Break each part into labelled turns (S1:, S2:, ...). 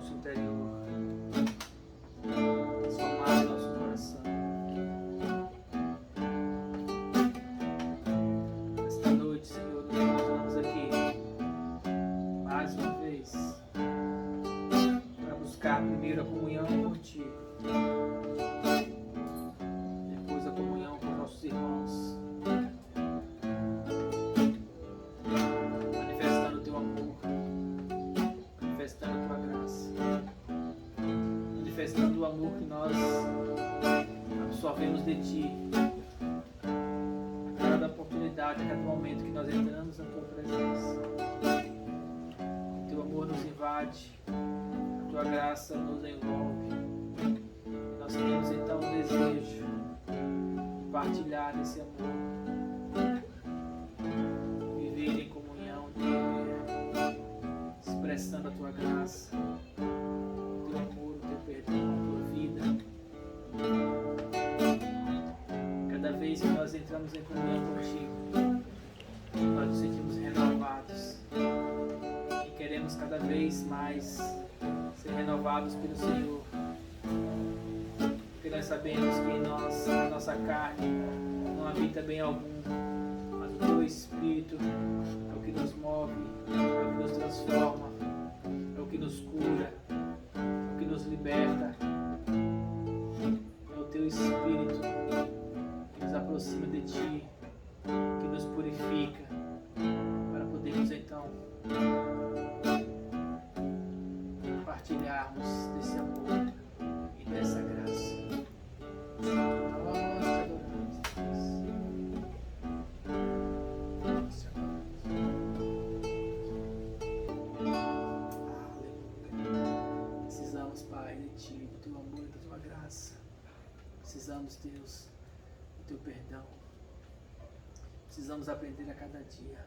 S1: nosso interior, transformar o nosso coração. Esta noite, Senhor, nos encontramos aqui mais uma vez para buscar primeiro a comunhão contigo, depois a comunhão com nossos irmãos, manifestando o teu amor, manifestando a tua graça, manifestando o amor que nós absorvemos de ti a cada oportunidade, a cada momento que nós entramos na tua presença. O teu amor nos invade, a tua graça nos envolve. Nós temos então o desejo de partilhar esse amor, viver em comunhão, expressando a tua graça, o teu amor, o teu perdão, a tua vida. Cada vez que nós entramos em comunhão contigo, nós nos sentimos renovados e queremos cada vez mais ser renovados pelo Senhor, porque nós sabemos que em nós, a nossa carne não habita bem algum, mas o teu Espírito é o que nos move, é o que nos transforma, é o que nos cura, é o que nos liberta. É o teu Espírito que nos aproxima de ti, que nos purifica, para podermos então partilharmos desse amor e dessa graça. Nós te adoramos, Deus. Nós te adoramos. Aleluia. Precisamos, Pai, de ti, do teu amor e da tua graça. Precisamos, Deus, do teu perdão. Precisamos aprender a cada dia.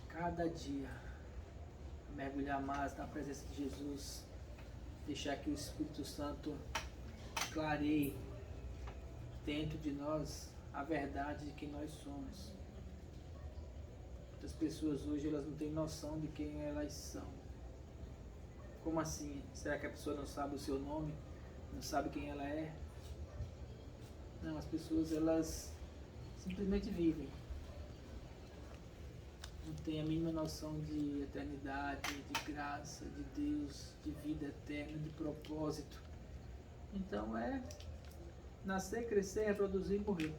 S1: Cada dia. Mergulhar mais na presença de Jesus. Deixar que o Espírito Santo clareie dentro de nós a verdade de quem nós somos. Muitas pessoas hoje elas não têm noção de quem elas são. Como assim? Será que a pessoa não sabe o seu nome? Não sabe quem ela é? Não, as pessoas elas simplesmente vivem. Não tem a mínima noção de eternidade, de graça, de Deus, de vida eterna, de propósito. Então é nascer, crescer, reproduzir e morrer.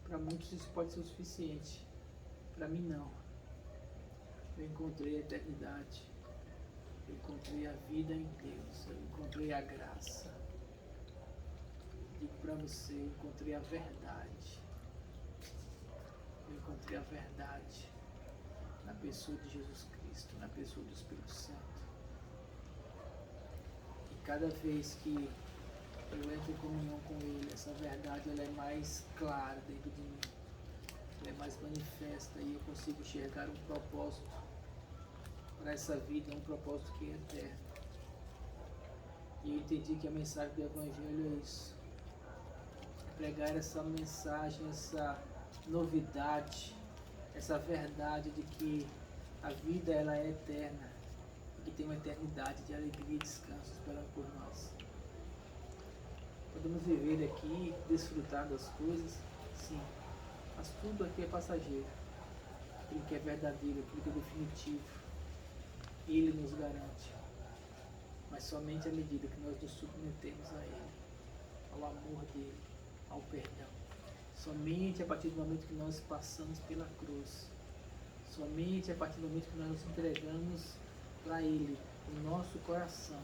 S1: Para muitos isso pode ser o suficiente. Para mim não. Eu encontrei a eternidade. Eu encontrei a vida em Deus. Eu encontrei a graça. Digo para você, eu encontrei a verdade. Eu encontrei a verdade na pessoa de Jesus Cristo, na pessoa do Espírito Santo. E cada vez que eu entro em comunhão com Ele, essa verdade ela é mais clara dentro de mim. Ela é mais manifesta e eu consigo enxergar um propósito para essa vida, um propósito que é eterno. E eu entendi que a mensagem do Evangelho é isso. É pregar essa mensagem, essa novidade, essa verdade de que a vida ela é eterna e que tem uma eternidade de alegria e descanso esperando por nós. Podemos viver aqui, desfrutar das coisas, sim, mas tudo aqui é passageiro. Aquilo que é verdadeiro, aquilo que é definitivo, Ele nos garante, mas somente à medida que nós nos submetemos a Ele, ao amor dEle, ao perdão. Somente a partir do momento que nós passamos pela cruz, somente a partir do momento que nós nos entregamos para Ele, o nosso coração,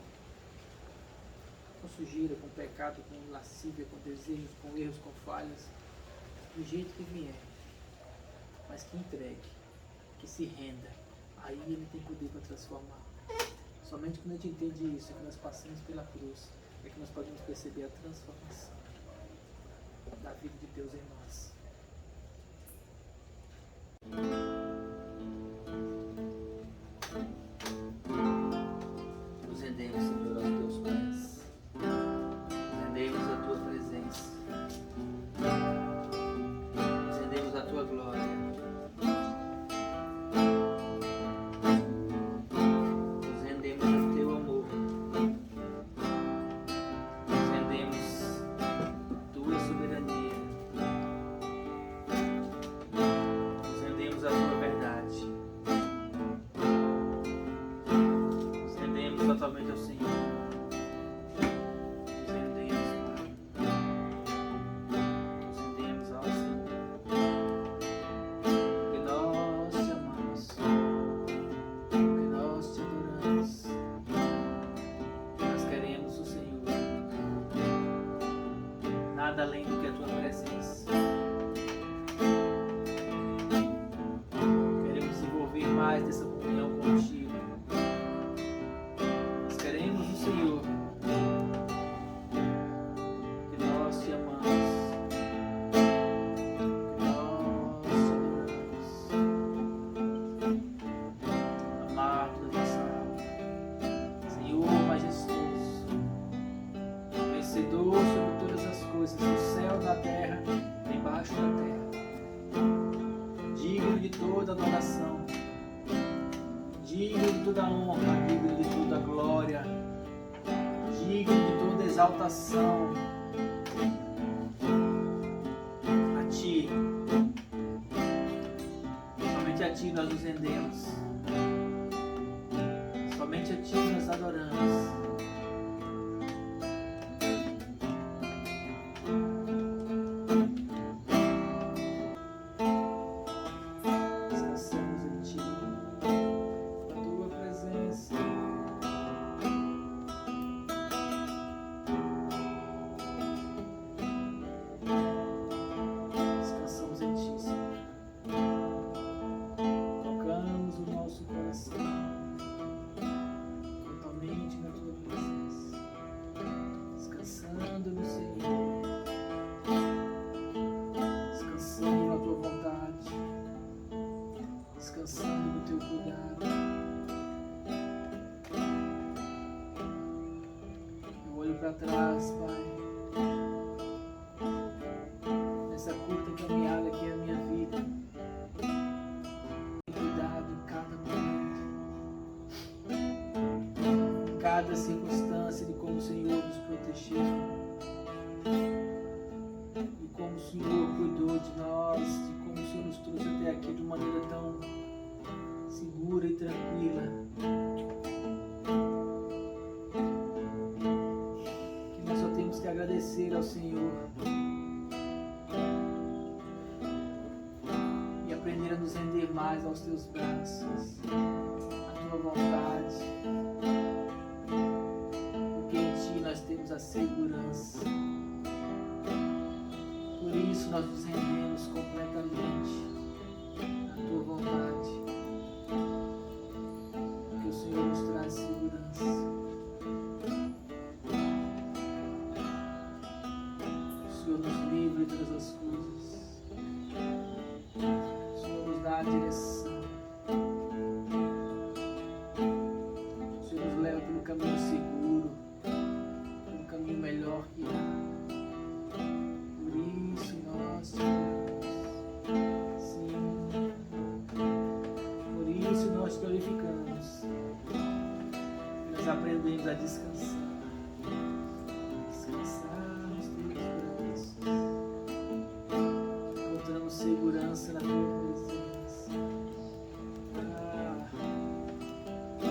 S1: com sujeira, com pecado, com lascívia, com desejos, com erros, com falhas, do jeito que vier, mas que entregue, que se renda, aí Ele tem poder para transformar. Somente quando a gente entende isso, é que nós passamos pela cruz, é que nós podemos perceber a transformação da vida de Deus em nós. Nos rendemos, Senhor, aos teus pés. Nos rendemos à tua presença. Nos rendemos à tua glória. totalmente ao Senhor. Nada além do que a tua presença. Queremos desenvolver mais dessa comunhão contigo. Nós queremos o Senhor, que nós te amamos, que nós te adoramos. Amar toda nossa alma. Senhor majestoso, vencedor sobre todas as coisas, no céu, na terra, debaixo da terra, digno de toda adoração, digno de toda honra, digno de toda glória, digno de toda exaltação. A Ti, somente a Ti nós nos rendemos, somente a Ti nós adoramos. Descansando no Teu cuidado. Eu olho para trás, Pai, nessa curta caminhada que é a minha vida. Cuidado em cada momento, em cada circunstância, de como o Senhor nos protegeu, e como o Senhor cuidou de nós, de como o Senhor nos trouxe até aqui de uma maneira tão segura e tranquila. Que nós só temos que agradecer ao Senhor e aprender a nos render mais aos Teus braços, à Tua vontade, porque em Ti nós temos a segurança. Por isso nós nos rendemos completamente à Tua vontade. Que o Senhor nos traz segurança. O Senhor nos livre de todas as coisas. O Senhor nos dá a direção. O Senhor nos leva pelo caminho seguro, pelo caminho melhor que há. Por isso nós te amamos. Sim. Por isso nós te glorificamos. Nós aprendemos a descansar. Descansar nos Teus braços. Encontramos segurança na Tua presença. O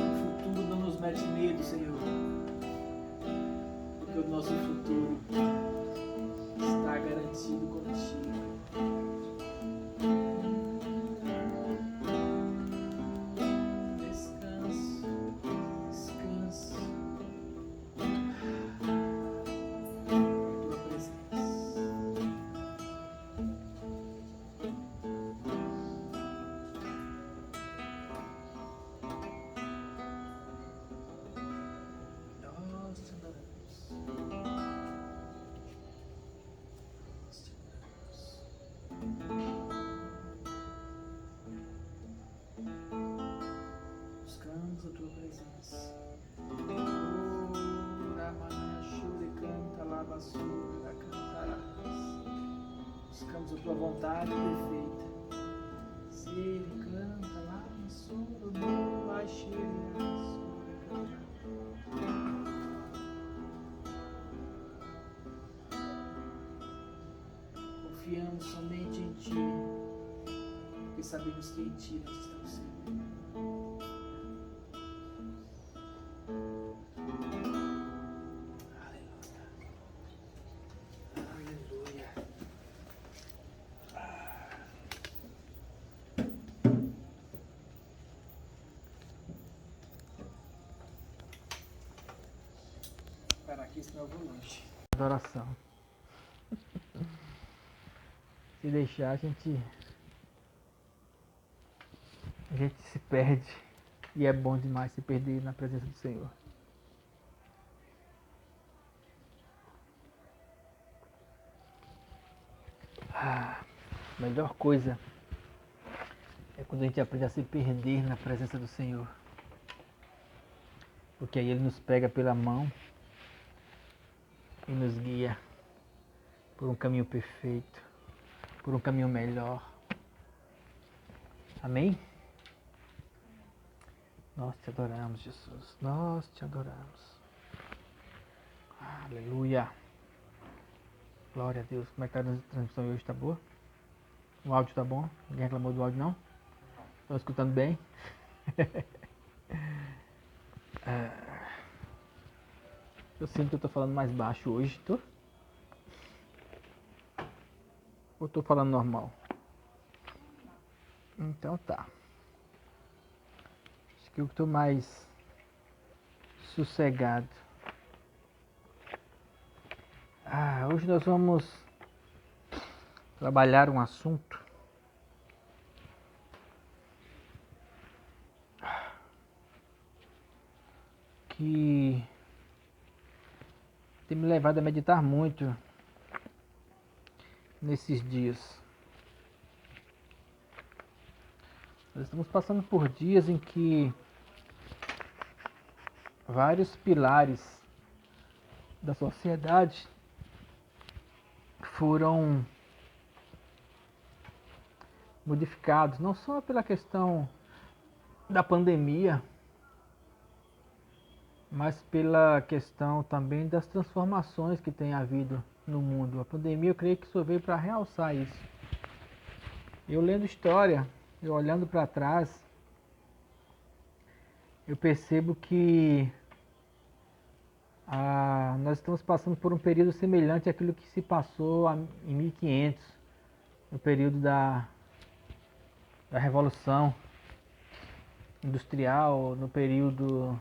S1: futuro não nos mete medo, Senhor. Porque o nosso futuro está garantido contigo. Buscamos a Tua presença. Buscamos a Tua vontade perfeita. Se Ele canta lá no soro, não vai chegar. Confiamos somente em Ti, porque sabemos que em Ti nós estamos seguros. Parar aqui, senão eu vou longe.
S2: Adoração. Se deixar, a gente se perde. E é bom demais se perder na presença do Senhor. A melhor coisa é quando a gente aprende a se perder na presença do Senhor. Porque aí Ele nos pega pela mão e nos guia por um caminho perfeito, por um caminho melhor. Amém? Nós te adoramos, Jesus. Nós te adoramos. Aleluia. Glória a Deus. Como é que tá a transmissão hoje? Tá boa? O áudio tá bom? Ninguém reclamou do áudio, não? Estão escutando bem? Eu sinto que eu tô falando mais baixo hoje, tô? Ou tô falando normal? Então tá. Acho que eu tô mais sossegado. Hoje nós vamos trabalhar um assunto que tem me levado a meditar muito nesses dias. Nós estamos passando por dias em que vários pilares da sociedade foram modificados, não só pela questão da pandemia, mas pela questão também das transformações que tem havido no mundo. A pandemia, eu creio que só veio para realçar isso. Eu lendo história, eu olhando para trás, eu percebo que nós estamos passando por um período semelhante àquilo que se passou em 1500, no período da Revolução Industrial, no período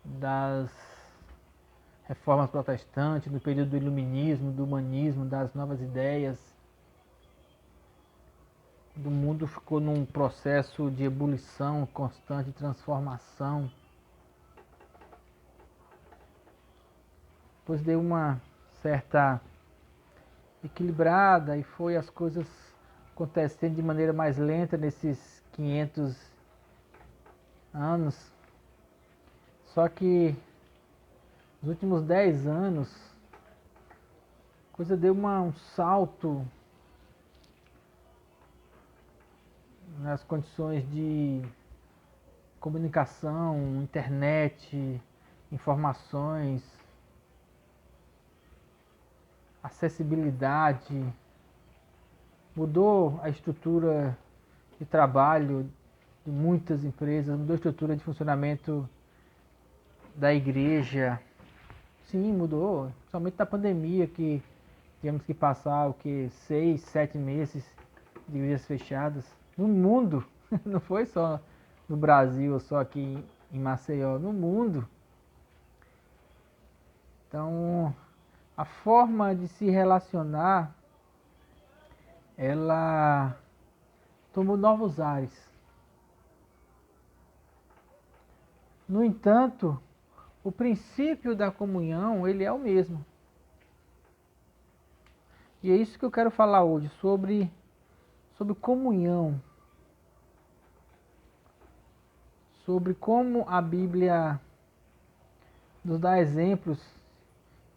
S2: das reformas protestantes, no período do iluminismo, do humanismo, das novas ideias. O mundo ficou num processo de ebulição constante, de transformação. Depois deu uma certa equilibrada e foi as coisas acontecendo de maneira mais lenta nesses 500 anos. Só que nos últimos 10 anos, a coisa deu um salto nas condições de comunicação, internet, informações, acessibilidade, mudou a estrutura de trabalho de muitas empresas, mudou a estrutura de funcionamento da igreja. Sim, mudou, somente na pandemia que tivemos que passar 6, 7 meses de igrejas fechadas no mundo, não foi só no Brasil ou só aqui em Maceió, no mundo. Então, a forma de se relacionar, ela tomou novos ares. No entanto, o princípio da comunhão, ele é o mesmo. E é isso que eu quero falar hoje, sobre comunhão. Sobre como a Bíblia nos dá exemplos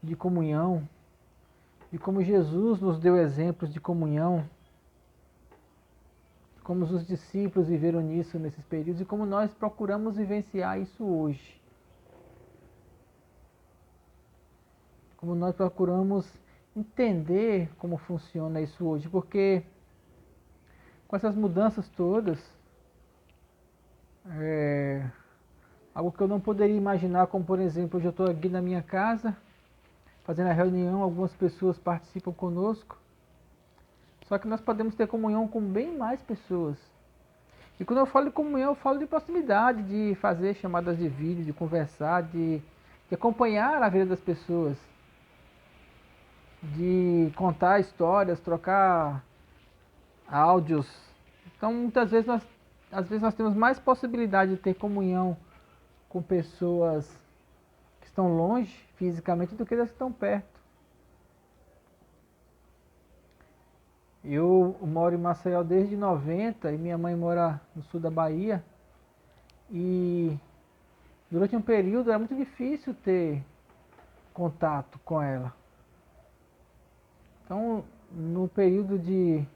S2: de comunhão, e como Jesus nos deu exemplos de comunhão, como os discípulos viveram nisso nesses períodos e como nós procuramos vivenciar isso hoje. Como nós procuramos entender como funciona isso hoje, porque com essas mudanças todas, algo que eu não poderia imaginar, como por exemplo, hoje eu estou aqui na minha casa, fazendo a reunião, algumas pessoas participam conosco, só que nós podemos ter comunhão com bem mais pessoas. E quando eu falo de comunhão, eu falo de proximidade, de fazer chamadas de vídeo, de conversar, de de acompanhar a vida das pessoas, de contar histórias, trocar áudios. Então, muitas vezes às vezes nós temos mais possibilidade de ter comunhão com pessoas que estão longe fisicamente do que das que estão perto. Eu moro em Maceió desde 90 e minha mãe mora no sul da Bahia. E durante um período era muito difícil ter contato com ela. Então, no período de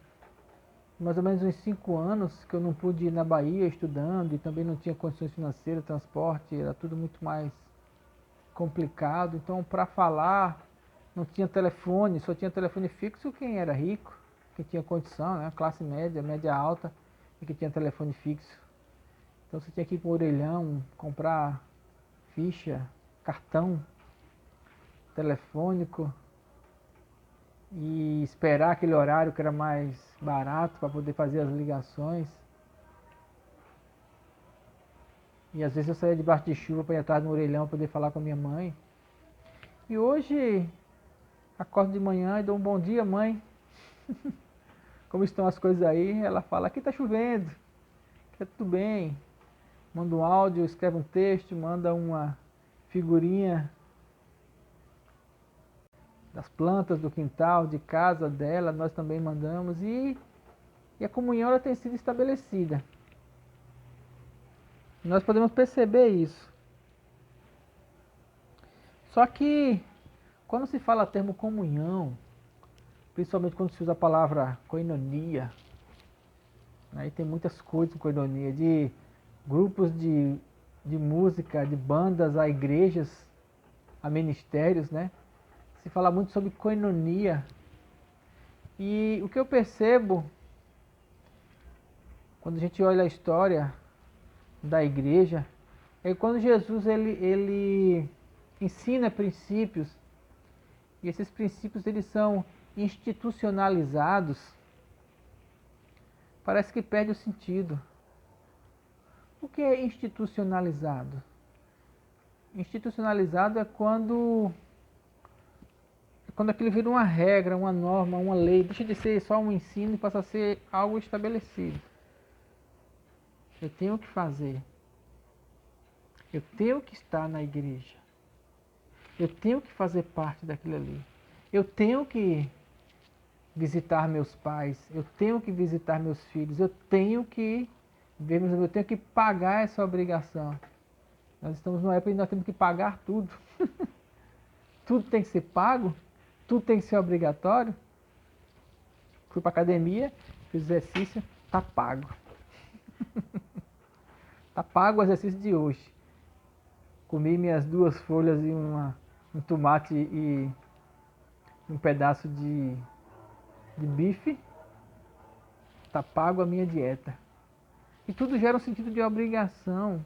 S2: mais ou menos uns 5 anos que eu não pude ir na Bahia estudando e também não tinha condições financeiras, transporte, era tudo muito mais complicado. Então, para falar, não tinha telefone, só tinha telefone fixo quem era rico, quem tinha condição, né? Classe média, média alta, e que tinha telefone fixo. Então, você tinha que ir para o orelhão, comprar ficha, cartão telefônico e esperar aquele horário que era mais barato para poder fazer as ligações. E às vezes eu saía debaixo de chuva para ir atrás no orelhão para poder falar com a minha mãe. E hoje acordo de manhã e dou um bom dia, mãe. Como estão as coisas aí? Ela fala, aqui está chovendo, aqui é tudo bem. Manda um áudio, escreve um texto, manda uma figurinha das plantas do quintal, de casa dela, nós também mandamos. E a comunhão ela tem sido estabelecida. Nós podemos perceber isso. Só que quando se fala termo comunhão, principalmente quando se usa a palavra koinonia, aí tem muitas coisas com koinonia, de grupos de música, de bandas a igrejas, a ministérios, né? Se fala muito sobre koinonia. E o que eu percebo quando a gente olha a história da igreja é que quando Jesus ele ensina princípios, e esses princípios eles são institucionalizados, parece que perde o sentido. O que é institucionalizado? Institucionalizado é quando aquilo vira uma regra, uma norma, uma lei, deixa de ser só um ensino e passa a ser algo estabelecido. Eu tenho que fazer. Eu tenho que estar na igreja. Eu tenho que fazer parte daquilo ali. Eu tenho que visitar meus pais. Eu tenho que visitar meus filhos. Eu tenho que pagar essa obrigação. Nós estamos numa época em que nós temos que pagar tudo. Tudo tem que ser pago. Tudo tem que ser obrigatório. Fui para academia, fiz exercício, tá pago. Tá pago o exercício de hoje. Comi minhas 2 folhas e um tomate e um pedaço de bife. Tá pago a minha dieta. E tudo gera um sentido de obrigação.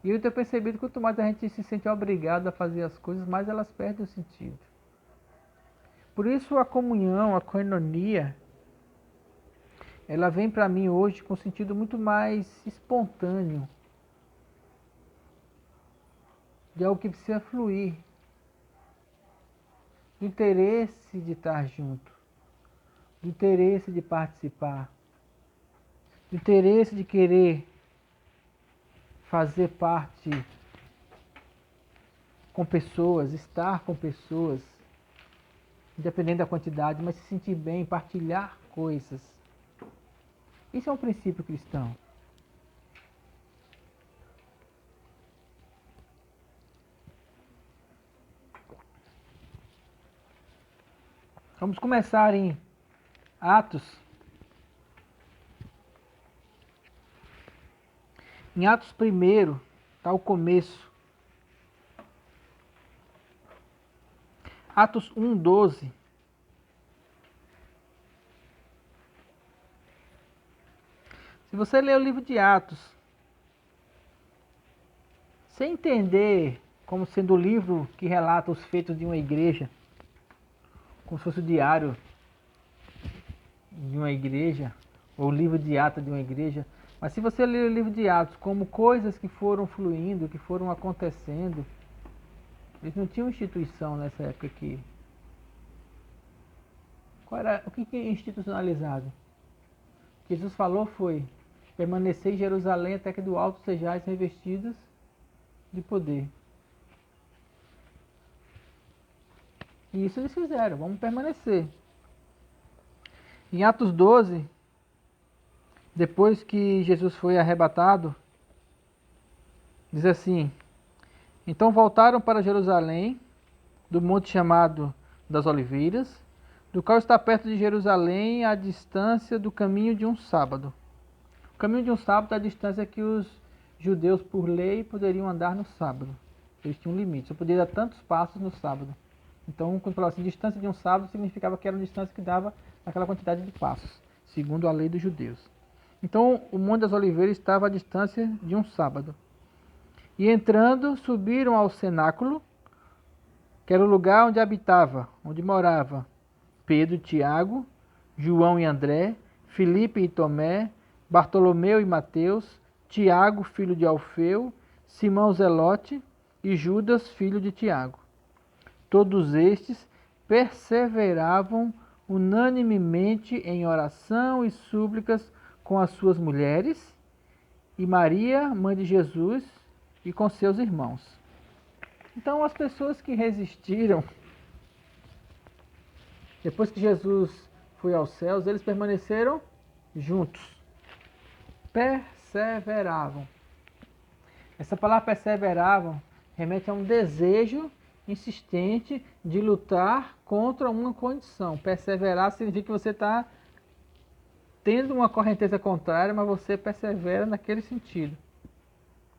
S2: E eu tenho percebido que quanto mais a gente se sente obrigado a fazer as coisas, mais elas perdem o sentido. Por isso a comunhão, a koinonia, ela vem para mim hoje com um sentido muito mais espontâneo. De algo que precisa fluir. Do interesse de estar junto. Do interesse de participar. Do interesse de querer fazer parte com pessoas, estar com pessoas, independente da quantidade, mas se sentir bem, partilhar coisas. Isso é um princípio cristão. Vamos começar em Atos. Em Atos 1, está o começo. Atos 1:12. Se você ler o livro de Atos, sem entender como sendo o livro que relata os feitos de uma igreja, como se fosse o diário de uma igreja, ou o livro de Atos de uma igreja, Mas se você ler o livro de Atos como coisas que foram fluindo, que foram acontecendo, eles não tinham instituição nessa época aqui. O que é institucionalizado? O que Jesus falou foi: permanecer em Jerusalém até que do alto sejais revestidos de poder. E isso eles fizeram, vamos permanecer. Em Atos 12, depois que Jesus foi arrebatado, diz assim: então voltaram para Jerusalém, do monte chamado das Oliveiras, do qual está perto de Jerusalém, à distância do caminho de um sábado. O caminho de um sábado é a distância que os judeus, por lei, poderiam andar no sábado. Eles tinham um limite, só podia dar tantos passos no sábado. Então, quando falava assim, distância de um sábado, significava que era uma distância que dava aquela quantidade de passos, segundo a lei dos judeus. Então, o Monte das Oliveiras estava à distância de um sábado. E entrando, subiram ao cenáculo, que era o lugar onde habitava, onde morava Pedro, Tiago, João e André, Filipe e Tomé, Bartolomeu e Mateus, Tiago, filho de Alfeu, Simão Zelote e Judas, filho de Tiago. Todos estes perseveravam unanimemente em oração e súplicas com as suas mulheres e Maria, mãe de Jesus, e com seus irmãos. Então, as pessoas que resistiram, depois que Jesus foi aos céus, eles permaneceram juntos. Perseveravam. Essa palavra perseveravam remete a um desejo insistente de lutar contra uma condição. Perseverar significa que você está tendo uma correnteza contrária, mas você persevera naquele sentido.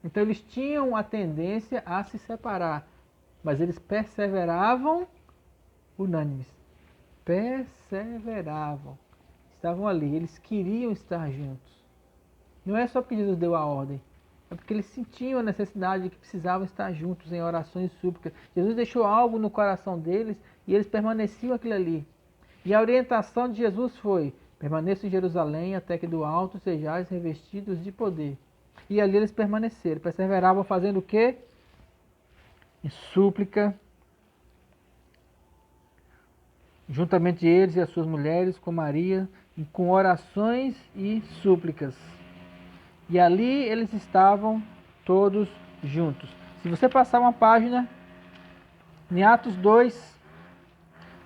S2: Então eles tinham a tendência a se separar, mas eles perseveravam unânimes. Perseveravam. Estavam ali, eles queriam estar juntos. Não é só porque Jesus deu a ordem, é porque eles sentiam a necessidade de que precisavam estar juntos em orações e súplicas. Jesus deixou algo no coração deles e eles permaneciam aquilo ali. E a orientação de Jesus foi: permaneçam em Jerusalém até que do alto sejais revestidos de poder. E ali eles permaneceram, perseveravam fazendo o quê? Em súplica, juntamente eles e as suas mulheres, com Maria, com orações e súplicas. E ali eles estavam todos juntos. Se você passar uma página, em Atos 2,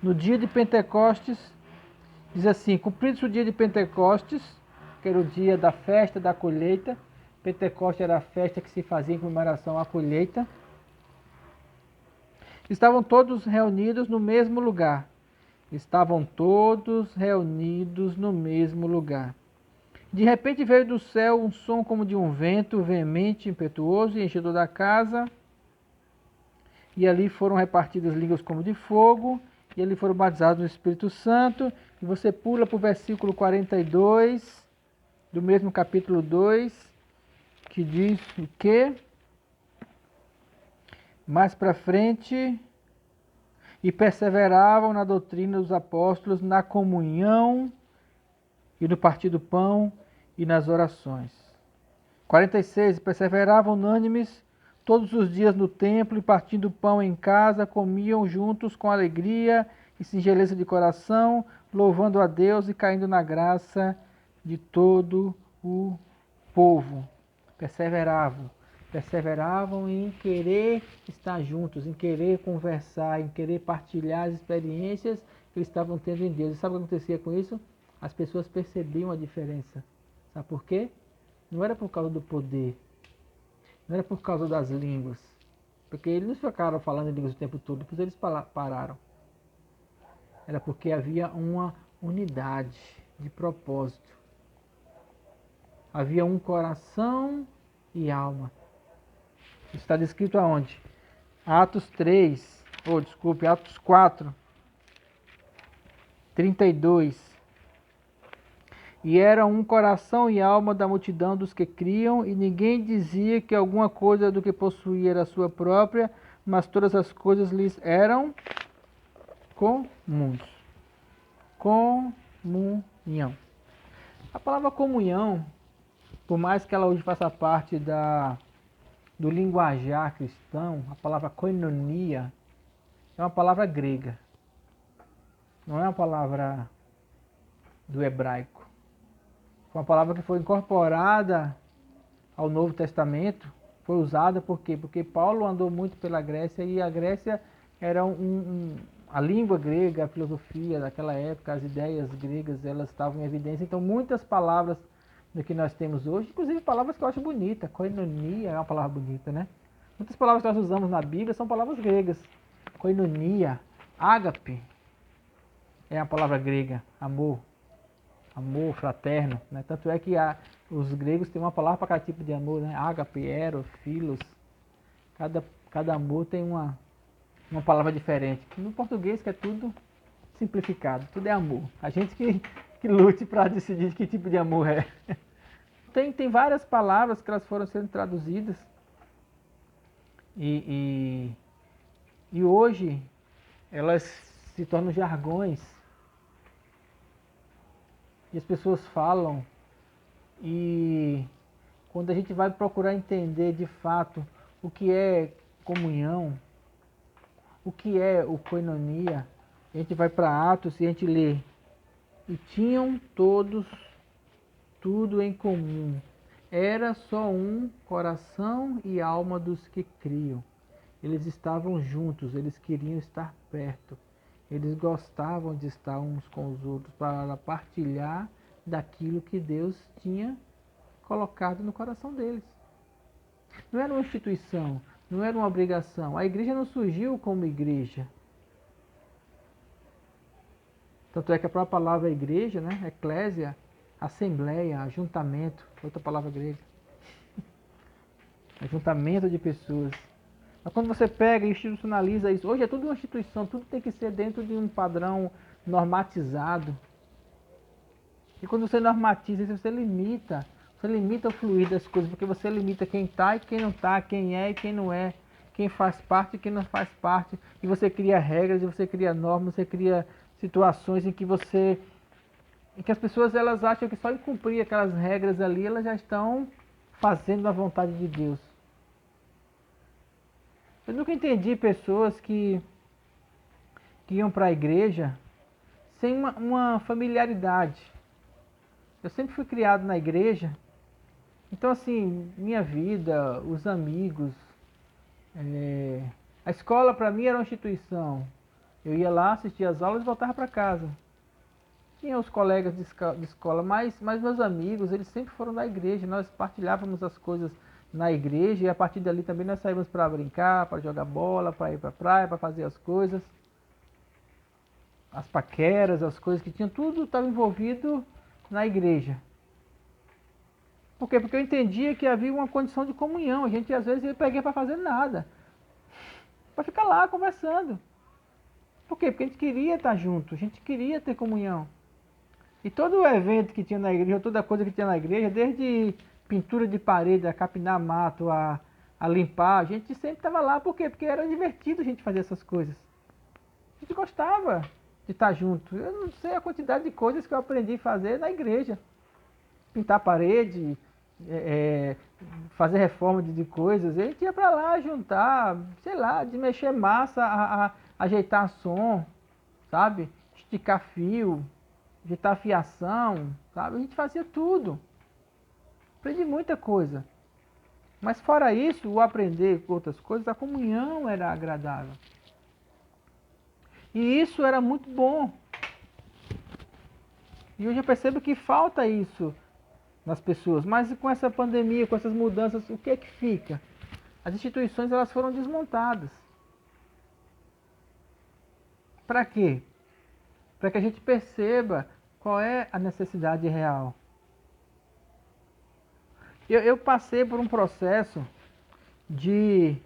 S2: no dia de Pentecostes, diz assim: cumprido-se o dia de Pentecostes, que era o dia da festa da colheita. Pentecostes era a festa que se fazia em comemoração à colheita. Estavam todos reunidos no mesmo lugar. Estavam todos reunidos no mesmo lugar. De repente veio do céu um som como de um vento veemente, impetuoso, e encheu toda a casa. E ali foram repartidas línguas como de fogo, e ali foram batizados no Espírito Santo. E você pula para o versículo 42, do mesmo capítulo 2, que diz o quê? Mais para frente: e perseveravam na doutrina dos apóstolos, na comunhão e no partir do pão e nas orações. 46. Perseveravam unânimes todos os dias no templo e partindo o pão em casa, comiam juntos com alegria e singeleza de coração, louvando a Deus e caindo na graça de todo o povo. Perseveravam em querer estar juntos, em querer conversar, em querer partilhar as experiências que eles estavam tendo em Deus. E sabe o que acontecia com isso? As pessoas percebiam a diferença. Sabe por quê? Não era por causa do poder, não era por causa das línguas, porque eles não ficaram falando em línguas o tempo todo, depois eles pararam. Era porque havia uma unidade de propósito. Havia um coração e alma. Isso está descrito aonde? Atos 4, 32. E era um coração e alma da multidão dos que criam, e ninguém dizia que alguma coisa do que possuía era sua própria, mas todas as coisas lhes eram comuns. Comunhão. A palavra comunhão por mais que ela hoje faça parte do linguajar cristão, a palavra koinonia é uma palavra grega, não é uma palavra do hebraico. Foi uma palavra que foi incorporada ao Novo Testamento, foi usada por quê? Porque Paulo andou muito pela Grécia e a Grécia era a língua grega, a filosofia daquela época, as ideias gregas, elas estavam em evidência. Então muitas palavras do que nós temos hoje, inclusive palavras que eu acho bonita, koinonia é uma palavra bonita, né? Muitas palavras que nós usamos na Bíblia são palavras gregas. Koinonia, ágape é a palavra grega, amor, amor fraterno, né? Tanto é que os gregos têm uma palavra para cada tipo de amor, né? Ágape, ero, filos. Cada amor tem uma palavra diferente. No português que é tudo simplificado, tudo é amor. A gente que lute para decidir que tipo de amor é. Tem várias palavras que elas foram sendo traduzidas e hoje elas se tornam jargões e as pessoas falam, e quando a gente vai procurar entender de fato o que é comunhão, o que é o koinonia, a gente vai para Atos e a gente lê: e tinham todos tudo em comum, era só um coração e alma dos que criam. Eles estavam juntos, eles queriam estar perto, eles gostavam de estar uns com os outros para partilhar daquilo que Deus tinha colocado no coração deles. Não era uma instituição, não era uma obrigação. A igreja não surgiu como igreja. Tanto é que a própria palavra igreja, né, eclésia, assembleia, ajuntamento, outra palavra grega. Ajuntamento de pessoas. Mas quando você pega e institucionaliza isso, hoje é tudo uma instituição, tudo tem que ser dentro de um padrão normatizado. E quando você normatiza isso, você limita o fluir das coisas, porque você limita quem está e quem não está, quem é e quem não é, quem faz parte e quem não faz parte. E você cria regras, e você cria normas, você cria situações em que as pessoas elas acham que só em cumprir aquelas regras ali, elas já estão fazendo a vontade de Deus. Eu nunca entendi pessoas que iam para a igreja sem uma familiaridade. Eu sempre fui criado na igreja, então assim, minha vida, os amigos, a escola para mim era uma instituição. Eu ia lá, assistia às aulas e voltava para casa. Tinha os colegas de escola, mas meus amigos, eles sempre foram da igreja. Nós partilhávamos as coisas na igreja e a partir dali também nós saímos para brincar, para jogar bola, para ir para a praia, para fazer as coisas. As paqueras, as coisas que tinham, tudo estava envolvido na igreja. Por quê? Porque eu entendia que havia uma condição de comunhão. A gente às vezes ia pegar para fazer nada, para ficar lá conversando. Por quê? Porque a gente queria estar junto, a gente queria ter comunhão. E todo o evento que tinha na igreja, toda coisa que tinha na igreja, desde pintura de parede, a capinar mato, a limpar, a gente sempre estava lá. Por quê? Porque era divertido a gente fazer essas coisas. A gente gostava de estar junto. Eu não sei a quantidade de coisas que eu aprendi a fazer na igreja. Pintar parede, fazer reforma de coisas. A gente ia para lá juntar, sei lá, de mexer massa, ajeitar som, sabe? Esticar fio, ajeitar fiação, sabe? A gente fazia tudo. Aprendi muita coisa. Mas fora isso, o aprender com outras coisas, a comunhão era agradável. E isso era muito bom. E hoje eu percebo que falta isso nas pessoas. Mas com essa pandemia, com essas mudanças, o que é que fica? As instituições elas foram desmontadas. Para quê? Para que a gente perceba qual é a necessidade real. Eu passei por um processo de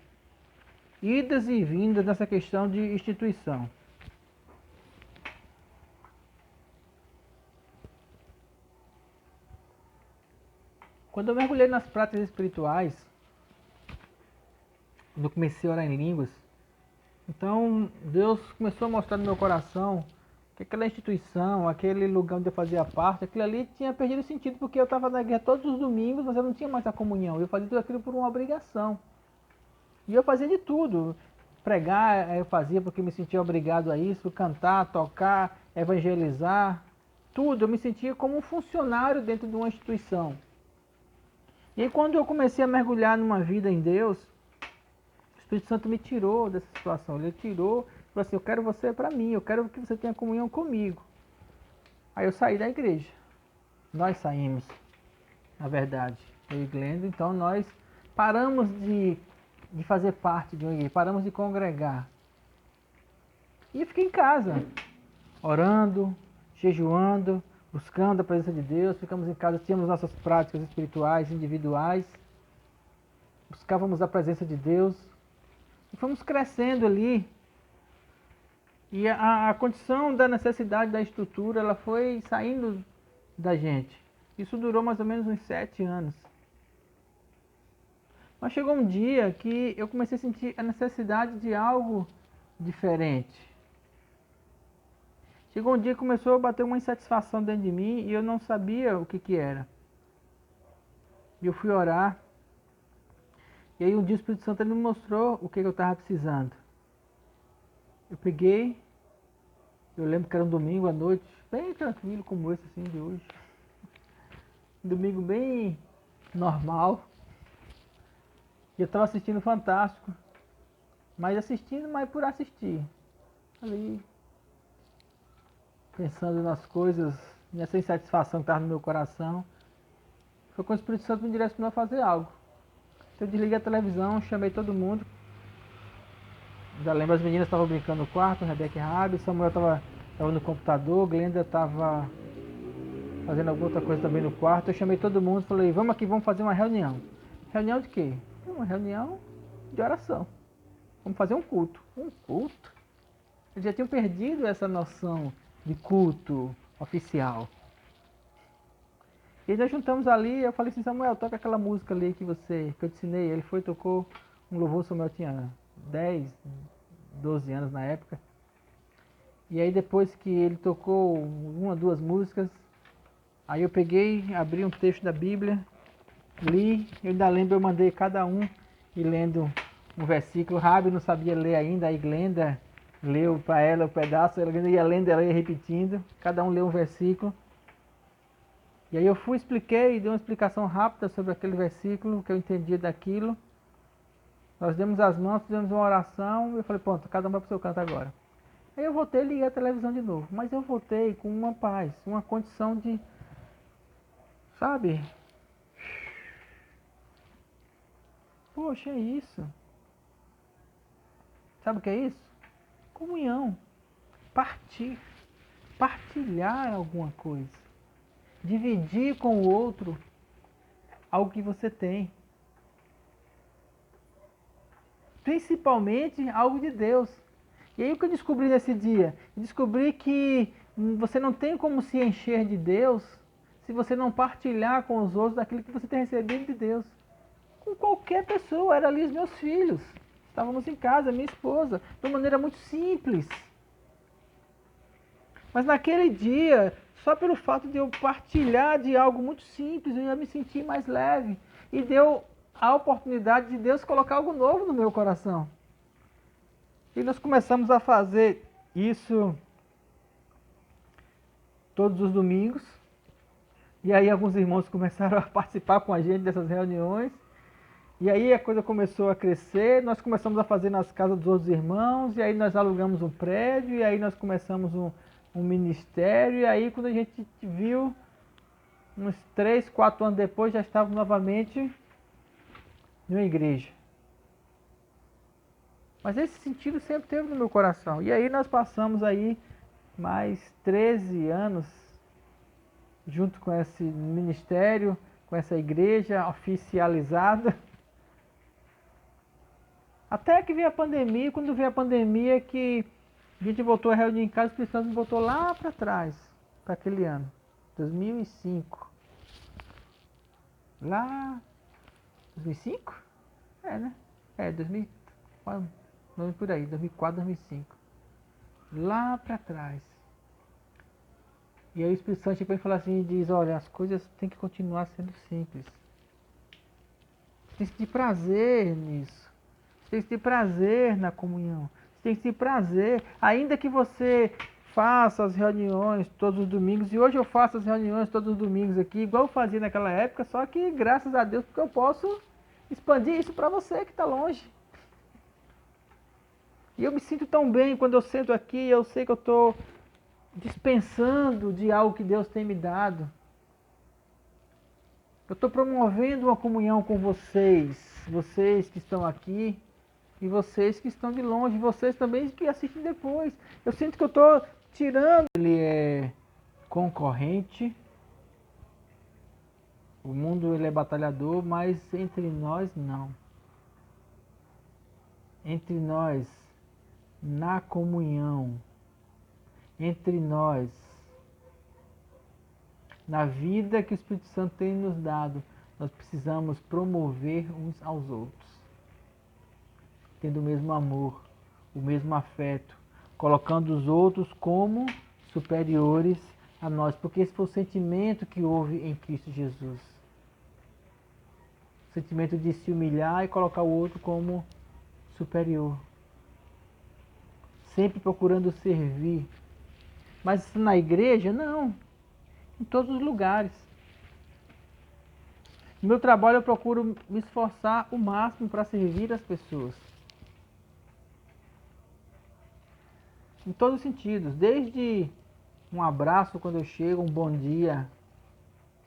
S2: idas e vindas nessa questão de instituição. Quando eu mergulhei nas práticas espirituais, quando eu comecei a orar em línguas, então Deus começou a mostrar no meu coração que aquela instituição, aquele lugar onde eu fazia parte, aquilo ali tinha perdido sentido, porque eu estava na igreja todos os domingos, mas eu não tinha mais a comunhão. Eu fazia tudo aquilo por uma obrigação. E eu fazia de tudo. Pregar, eu fazia porque me sentia obrigado a isso, cantar, tocar, evangelizar, tudo. Eu me sentia como um funcionário dentro de uma instituição. E aí, quando eu comecei a mergulhar numa vida em Deus, o Espírito Santo me tirou dessa situação. Ele tirou, falou assim, eu quero você para mim, eu quero que você tenha comunhão comigo. Aí eu saí da igreja. Nós saímos, na verdade, eu e Glenda. Então nós paramos de fazer parte de uma igreja, paramos de congregar. E eu fiquei em casa, orando, jejuando, buscando a presença de Deus. Ficamos em casa, tínhamos nossas práticas espirituais, individuais. Buscávamos a presença de Deus. E fomos crescendo ali. E a condição da necessidade da estrutura, ela foi saindo da gente. Isso durou mais ou menos uns 7 anos. Mas chegou um dia que eu comecei a sentir a necessidade de algo diferente. Chegou um dia que começou a bater uma insatisfação dentro de mim e eu não sabia o que era. E eu fui orar. E aí um dia o Espírito Santo ele me mostrou o que eu estava precisando. Eu peguei, eu lembro que era um domingo à noite, bem tranquilo como esse assim de hoje. Um domingo bem normal. E eu estava assistindo Fantástico. Mas assistindo, mas por assistir. Ali, pensando nas coisas, nessa insatisfação que estava no meu coração. Foi quando o Espírito Santo me direcionou a fazer algo. Então eu desliguei a televisão, chamei todo mundo. Já lembro, as meninas estavam brincando no quarto, Rebeca e Rabi, Samuel estava no computador, Glenda estava fazendo alguma outra coisa também no quarto. Eu chamei todo mundo, falei, vamos aqui, vamos fazer uma reunião. Reunião de quê? Uma reunião de oração. Vamos fazer um culto. Um culto? Eles já tinham perdido essa noção de culto oficial. E nós juntamos ali, eu falei assim, Samuel, toca aquela música ali que eu te ensinei. Ele foi e tocou um louvor, Samuel tinha 10, 12 anos na época. E aí depois que ele tocou uma, duas músicas, aí eu peguei, abri um texto da Bíblia, li, eu ainda lembro, eu mandei cada um e lendo um versículo. Rabi não sabia ler ainda, aí Glenda leu para ela o pedaço, ela ia lendo, ela ia repetindo, cada um leu um versículo. E aí eu fui, expliquei, dei uma explicação rápida sobre aquele versículo, que eu entendia daquilo. Nós demos as mãos, fizemos uma oração, e eu falei, pronto, cada um vai para o seu canto agora. Aí eu voltei e liguei a televisão de novo, mas eu voltei com uma paz, uma condição de, sabe? Poxa, é isso. Sabe o que é isso? Comunhão. Partilhar alguma coisa. Dividir com o outro algo que você tem. Principalmente algo de Deus. E aí o que eu descobri nesse dia? Eu descobri que você não tem como se encher de Deus se você não partilhar com os outros daquilo que você tem recebido de Deus. Com qualquer pessoa, eram ali os meus filhos. Estávamos em casa, minha esposa, de uma maneira muito simples. Mas naquele dia, só pelo fato de eu partilhar de algo muito simples, eu ia me sentir mais leve. E deu a oportunidade de Deus colocar algo novo no meu coração. E nós começamos a fazer isso todos os domingos. E aí alguns irmãos começaram a participar com a gente dessas reuniões. E aí a coisa começou a crescer, nós começamos a fazer nas casas dos outros irmãos, e aí nós alugamos um prédio, e aí nós começamos um ministério, e aí quando a gente viu, uns 3, 4 anos depois, já estávamos novamente em uma igreja. Mas esse sentido sempre teve no meu coração. E aí nós passamos aí mais 13 anos junto com esse ministério, com essa igreja oficializada. Até que veio a pandemia, quando veio a pandemia que a gente voltou a reunir em casa, o Espírito Santo nos voltou lá para trás, para aquele ano, 2005. Lá, 2005? É, né? É, 2000, por aí, 2004, 2005. Lá para trás. E aí o Espírito Santo vem falar assim e diz, olha, as coisas têm que continuar sendo simples. Você tem que sentir prazer nisso. Você tem que sentir prazer na comunhão. Você tem que sentir prazer, ainda que você faça as reuniões todos os domingos, e hoje eu faço as reuniões todos os domingos aqui, igual eu fazia naquela época, só que graças a Deus porque eu posso expandir isso para você que está longe. E eu me sinto tão bem quando eu sento aqui, eu sei que eu estou dispensando de algo que Deus tem me dado. Eu estou promovendo uma comunhão com vocês, vocês que estão aqui e vocês que estão de longe, vocês também que assistem depois. Eu sinto que eu estou tirando. Ele é concorrente, o mundo ele é batalhador, mas entre nós não. Entre nós, na comunhão, entre nós, na vida que o Espírito Santo tem nos dado, nós precisamos promover uns aos outros, tendo o mesmo amor, o mesmo afeto, colocando os outros como superiores a nós, porque esse foi o sentimento que houve em Cristo Jesus. O sentimento de se humilhar e colocar o outro como superior. Sempre procurando servir. Mas na igreja, não. Em todos os lugares. No meu trabalho eu procuro me esforçar o máximo para servir as pessoas. Em todos os sentidos. Desde um abraço quando eu chego, um bom dia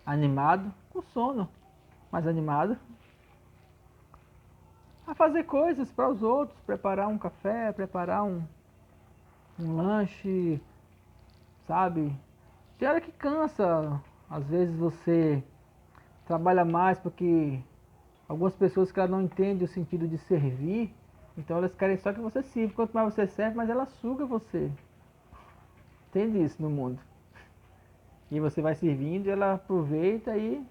S2: animado, com sono, mas animado. A fazer coisas para os outros, preparar um café, preparar um lanche, sabe? Tem hora que cansa, às vezes você trabalha mais porque algumas pessoas que não entendem o sentido de servir, então elas querem só que você sirva. Quanto mais você serve, mais ela suga você. Entende isso no mundo. E você vai servindo, ela aproveita e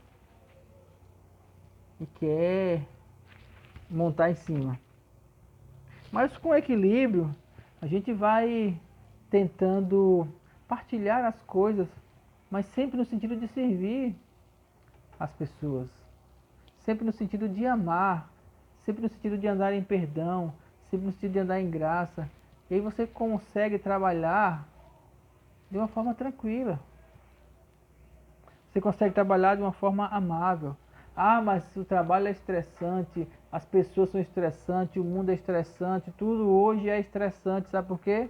S2: quer montar em cima. Mas com equilíbrio, a gente vai tentando partilhar as coisas, mas sempre no sentido de servir as pessoas, sempre no sentido de amar, sempre no sentido de andar em perdão, sempre no sentido de andar em graça. E aí você consegue trabalhar de uma forma tranquila. Você consegue trabalhar de uma forma amável. Ah, mas o trabalho é estressante, as pessoas são estressantes, o mundo é estressante, tudo hoje é estressante. Sabe por quê?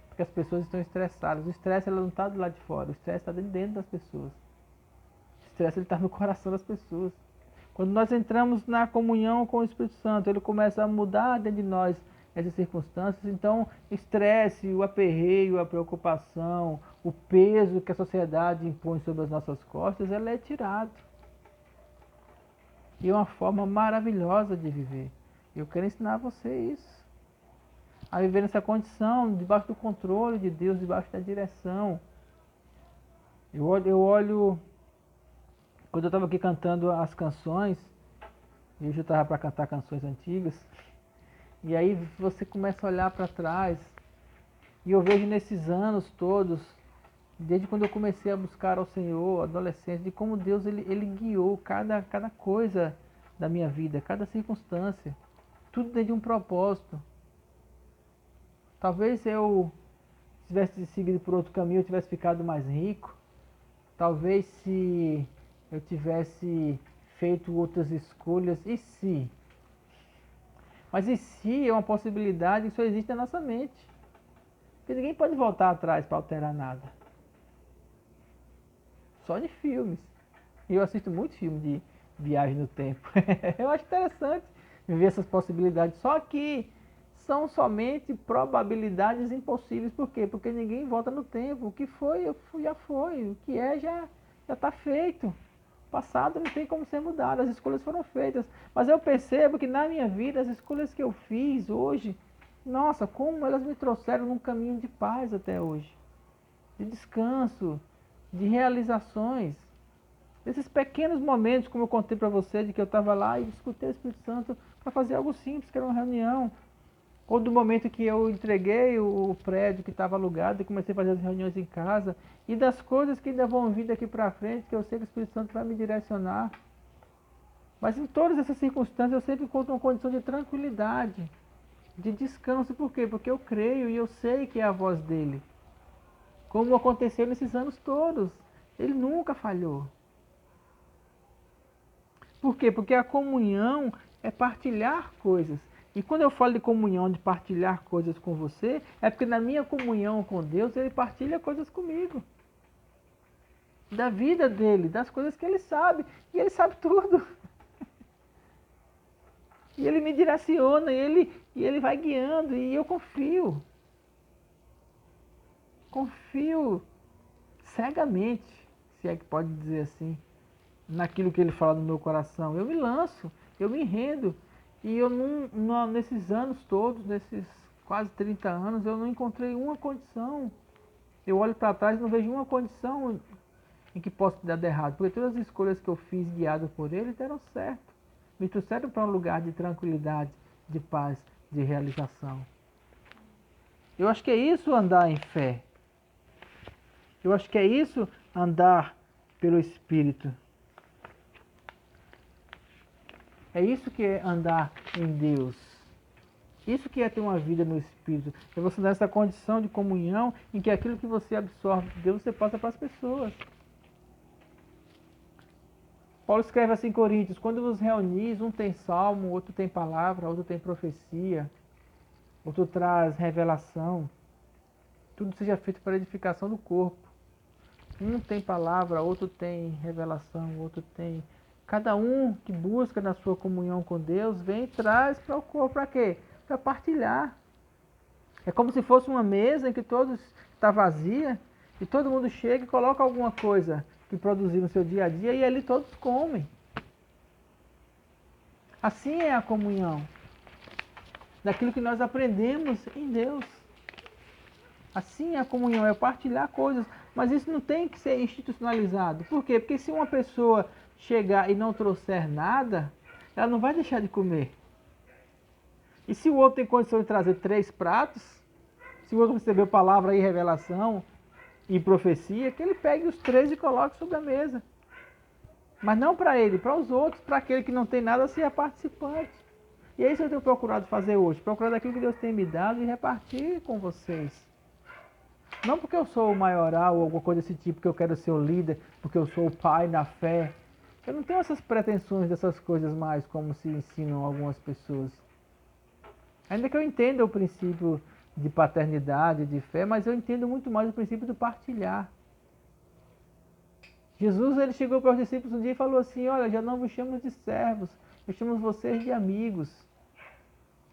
S2: Porque as pessoas estão estressadas. O estresse ela não está do lado de fora, o estresse está dentro das pessoas. O estresse está no coração das pessoas. Quando nós entramos na comunhão com o Espírito Santo, ele começa a mudar dentro de nós essas circunstâncias. Então, o estresse, o aperreio, a preocupação, o peso que a sociedade impõe sobre as nossas costas, ela é tirado. E é uma forma maravilhosa de viver. Eu quero ensinar você isso. A viver nessa condição, debaixo do controle de Deus, debaixo da direção. Eu olho quando eu estava aqui cantando as canções, e hoje eu estava para cantar canções antigas, e aí você começa a olhar para trás, e eu vejo nesses anos todos, desde quando eu comecei a buscar ao Senhor, adolescente, de como Deus ele guiou cada coisa da minha vida, cada circunstância, tudo dentro de um propósito. Talvez eu tivesse seguido por outro caminho, eu tivesse ficado mais rico. Talvez se eu tivesse feito outras escolhas, e se? Mas e se é uma possibilidade que só existe na nossa mente. Porque ninguém pode voltar atrás para alterar nada. Só de filmes. E eu assisto muito filme de viagem no tempo. Eu acho interessante ver essas possibilidades. Só que são somente probabilidades impossíveis. Por quê? Porque ninguém volta no tempo. O que foi, já foi. O que é, já está feito. O passado não tem como ser mudado. As escolhas foram feitas. Mas eu percebo que na minha vida, as escolhas que eu fiz hoje, nossa, como elas me trouxeram num caminho de paz até hoje. De descanso, de realizações. Esses pequenos momentos, como eu contei para você, de que eu estava lá e escutei o Espírito Santo para fazer algo simples, que era uma reunião. Ou do momento que eu entreguei o prédio que estava alugado e comecei a fazer as reuniões em casa, e das coisas que ainda vão vir daqui para frente, que eu sei que o Espírito Santo vai me direcionar. Mas em todas essas circunstâncias eu sempre encontro uma condição de tranquilidade, de descanso. Por quê? Porque eu creio e eu sei que é a voz dele. Como aconteceu nesses anos todos. Ele nunca falhou. Por quê? Porque a comunhão é partilhar coisas. E quando eu falo de comunhão, de partilhar coisas com você, é porque na minha comunhão com Deus, ele partilha coisas comigo. Da vida dele, das coisas que ele sabe. E ele sabe tudo. E ele me direciona, e ele vai guiando, e eu confio. Confio cegamente, se é que pode dizer assim, naquilo que ele fala no meu coração. Eu me lanço, eu me rendo. E eu nesses anos todos, nesses quase 30 anos, eu não encontrei uma condição. Eu olho para trás e não vejo uma condição em que possa dar errado. Porque todas as escolhas que eu fiz guiado por ele deram certo. Me trouxeram para um lugar de tranquilidade, de paz, de realização. Eu acho que é isso andar em fé. Eu acho que é isso andar pelo Espírito. É isso que é andar em Deus. Isso que é ter uma vida no Espírito. É você dar essa condição de comunhão em que aquilo que você absorve de Deus você passa para as pessoas. Paulo escreve assim em Coríntios: quando vos reunis, um tem salmo, outro tem palavra, outro tem profecia, outro traz revelação. Tudo seja feito para a edificação do corpo. Um tem palavra, outro tem revelação, outro tem... Cada um que busca na sua comunhão com Deus, vem e traz para o corpo. Para quê? Para partilhar. É como se fosse uma mesa em que todos está vazia e todo mundo chega e coloca alguma coisa que produziu no seu dia a dia e ali todos comem. Assim é a comunhão. Daquilo que nós aprendemos em Deus. Assim é a comunhão, é partilhar coisas. Mas isso não tem que ser institucionalizado. Por quê? Porque se uma pessoa chegar e não trouxer nada, ela não vai deixar de comer. E se o outro tem condição de trazer 3 pratos, se o outro recebeu palavra e revelação e profecia, que ele pegue os 3 e coloque sobre a mesa. Mas não para ele, para os outros, para aquele que não tem nada, seja participante. E é isso que eu tenho procurado fazer hoje, procurar aquilo que Deus tem me dado e repartir com vocês. Não porque eu sou o maioral ou alguma coisa desse tipo, que eu quero ser o líder, porque eu sou o pai na fé. Eu não tenho essas pretensões dessas coisas mais, como se ensinam algumas pessoas. Ainda que eu entenda o princípio de paternidade, de fé, mas eu entendo muito mais o princípio do partilhar. Jesus ele chegou para os discípulos um dia e falou assim: olha, já não vos chamo de servos, eu chamo vocês de amigos.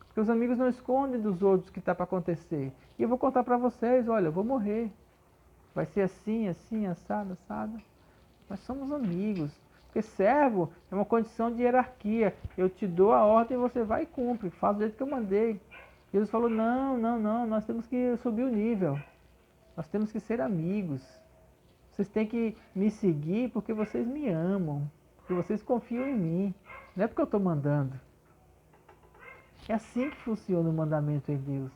S2: Porque os amigos não escondem dos outros o que está para acontecer. E eu vou contar para vocês: olha, eu vou morrer. Vai ser assim, assim, assado, assado. Nós somos amigos. Porque servo é uma condição de hierarquia. Eu te dou a ordem e você vai e cumpre. Faz do jeito que eu mandei. Jesus falou: não, não, não. Nós temos que subir o nível. Nós temos que ser amigos. Vocês têm que me seguir porque vocês me amam. Porque vocês confiam em mim. Não é porque eu estou mandando. É assim que funciona o mandamento em Deus.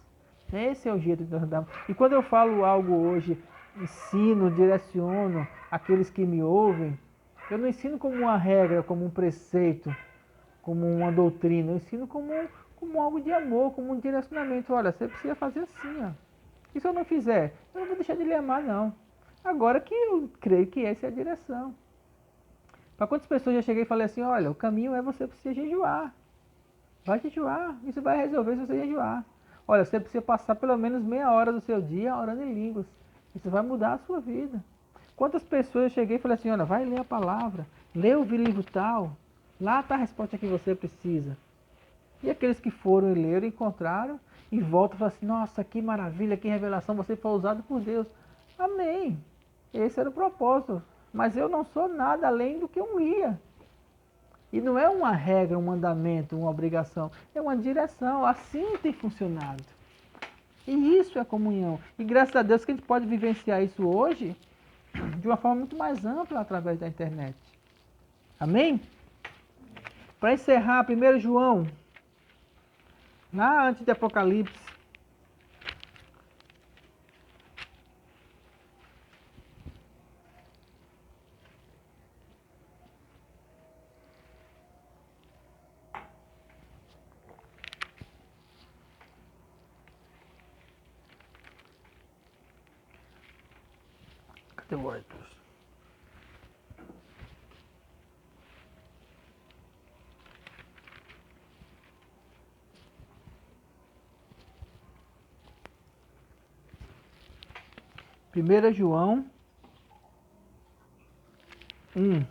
S2: Esse é o jeito de nós andarmos. E quando eu falo algo hoje, ensino, direciono aqueles que me ouvem, eu não ensino como uma regra, como um preceito, como uma doutrina. Eu ensino como algo de amor, como um direcionamento. Olha, você precisa fazer assim, ó. E se eu não fizer, eu não vou deixar de lhe amar, não. Agora que eu creio que essa é a direção. Para quantas pessoas eu já cheguei e falei assim: olha, o caminho é você precisa jejuar. Vai jejuar, isso vai resolver se você jejuar. Olha, você precisa passar pelo menos meia hora do seu dia orando em línguas. Isso vai mudar a sua vida. Quantas pessoas eu cheguei e falei assim: olha, vai ler a palavra, lê o livro tal, lá está a resposta que você precisa. E aqueles que foram e leram, encontraram, e voltam e falam assim: nossa, que maravilha, que revelação, você foi usado por Deus. Amém. Esse era o propósito. Mas eu não sou nada além do que um guia. E não é uma regra, um mandamento, uma obrigação. É uma direção. Assim tem funcionado. E isso é comunhão. E graças a Deus que a gente pode vivenciar isso hoje de uma forma muito mais ampla através da internet. Amém? Para encerrar, 1 João Lá antes de Apocalipse. Cadê o Arthur? Primeira João 1.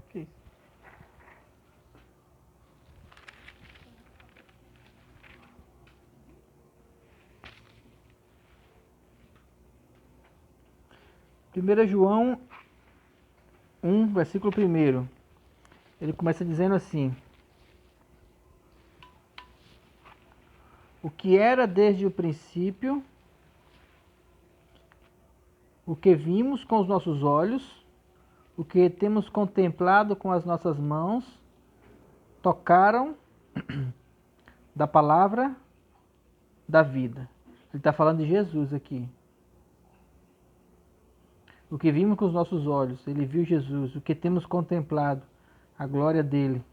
S2: Que isso? Primeira João 1, versículo 1. Ele começa dizendo assim: o que era desde o princípio, o que vimos com os nossos olhos, o que temos contemplado com as nossas mãos, tocaram da palavra da vida. Ele está falando de Jesus aqui. O que vimos com os nossos olhos, ele viu Jesus. O que temos contemplado, a glória dele.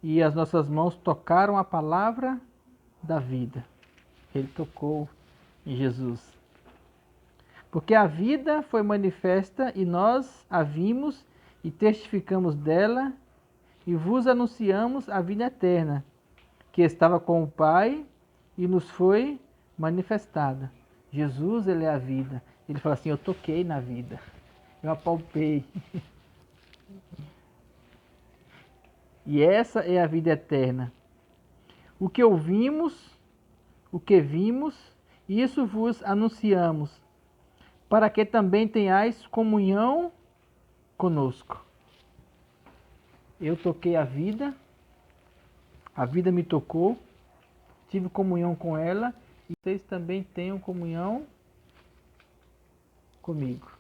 S2: E as nossas mãos tocaram a palavra da vida. Ele tocou em Jesus. Porque a vida foi manifesta e nós a vimos e testificamos dela e vos anunciamos a vida eterna, que estava com o Pai e nos foi manifestada. Jesus, ele é a vida. Ele fala assim, eu toquei na vida, eu apalpei. E essa é a vida eterna. O que ouvimos, o que vimos, isso vos anunciamos, para que também tenhais comunhão conosco. Eu toquei a vida me tocou, tive comunhão com ela, e vocês também tenham comunhão comigo.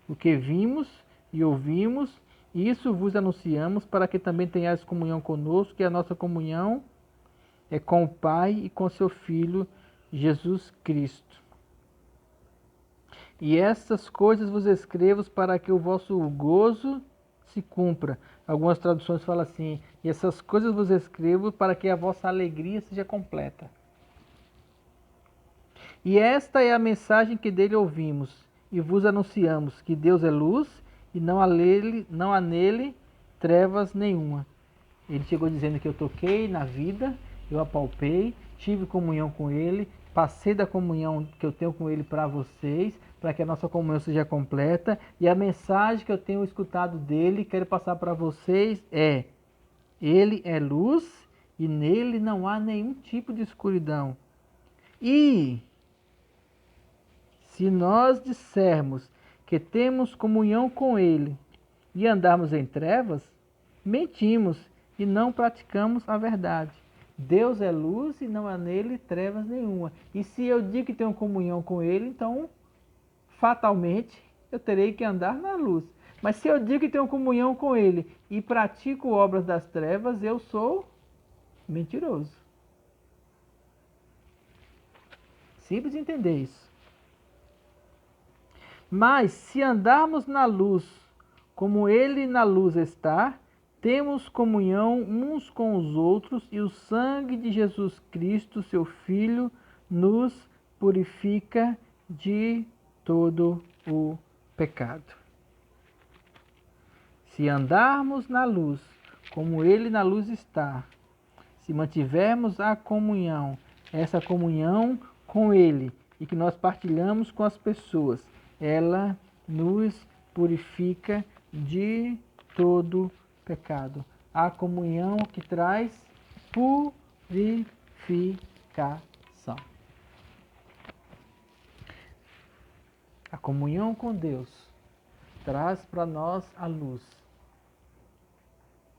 S2: O que vimos e ouvimos, isso vos anunciamos, para que também tenhais comunhão conosco, e a nossa comunhão é com o Pai e com seu Filho, Jesus Cristo. E essas coisas vos escrevo para que o vosso gozo se cumpra. Algumas traduções falam assim, e essas coisas vos escrevo para que a vossa alegria seja completa. E esta é a mensagem que dele ouvimos, e vos anunciamos, que Deus é luz, e não há nele trevas nenhuma. Ele chegou dizendo que eu toquei na vida, eu apalpei, tive comunhão com ele, passei da comunhão que eu tenho com ele para vocês, para que a nossa comunhão seja completa. E a mensagem que eu tenho escutado dele, quero passar para vocês é: ele é luz e nele não há nenhum tipo de escuridão. E se nós dissermos que temos comunhão com ele e andarmos em trevas, mentimos e não praticamos a verdade. Deus é luz e não há nele trevas nenhuma. E se eu digo que tenho comunhão com ele, então fatalmente eu terei que andar na luz. Mas se eu digo que tenho comunhão com ele e pratico obras das trevas, eu sou mentiroso. Simples de entender isso. Mas se andarmos na luz, como ele na luz está, temos comunhão uns com os outros, e o sangue de Jesus Cristo, seu Filho, nos purifica de todo o pecado. Se andarmos na luz, como ele na luz está, se mantivermos a comunhão, essa comunhão com ele, e que nós partilhamos com as pessoas, ela nos purifica de todo pecado. A comunhão que traz purificação. A comunhão com Deus traz para nós a luz,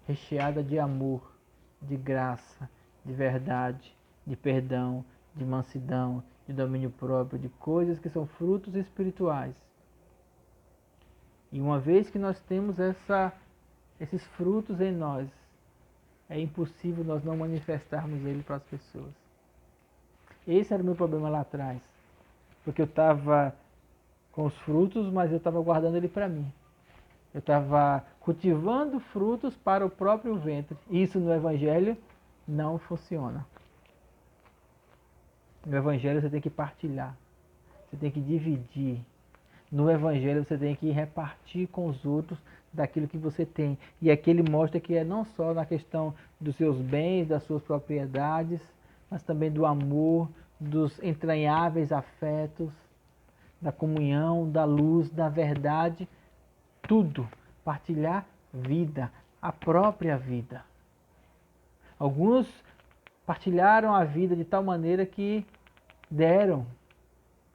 S2: recheada de amor, de graça, de verdade, de perdão, de mansidão, de domínio próprio, de coisas que são frutos espirituais. E uma vez que nós temos essa esses frutos em nós, é impossível nós não manifestarmos ele para as pessoas. Esse era o meu problema lá atrás. Porque eu estava com os frutos, mas eu estava guardando ele para mim. Eu estava cultivando frutos para o próprio ventre. Isso no Evangelho não funciona. No Evangelho você tem que partilhar. Você tem que dividir. No Evangelho você tem que repartir com os outros daquilo que você tem. E aqui ele mostra que é não só na questão dos seus bens, das suas propriedades, mas também do amor, dos entranháveis afetos, da comunhão, da luz, da verdade, tudo. Partilhar vida, a própria vida. Alguns partilharam a vida de tal maneira que deram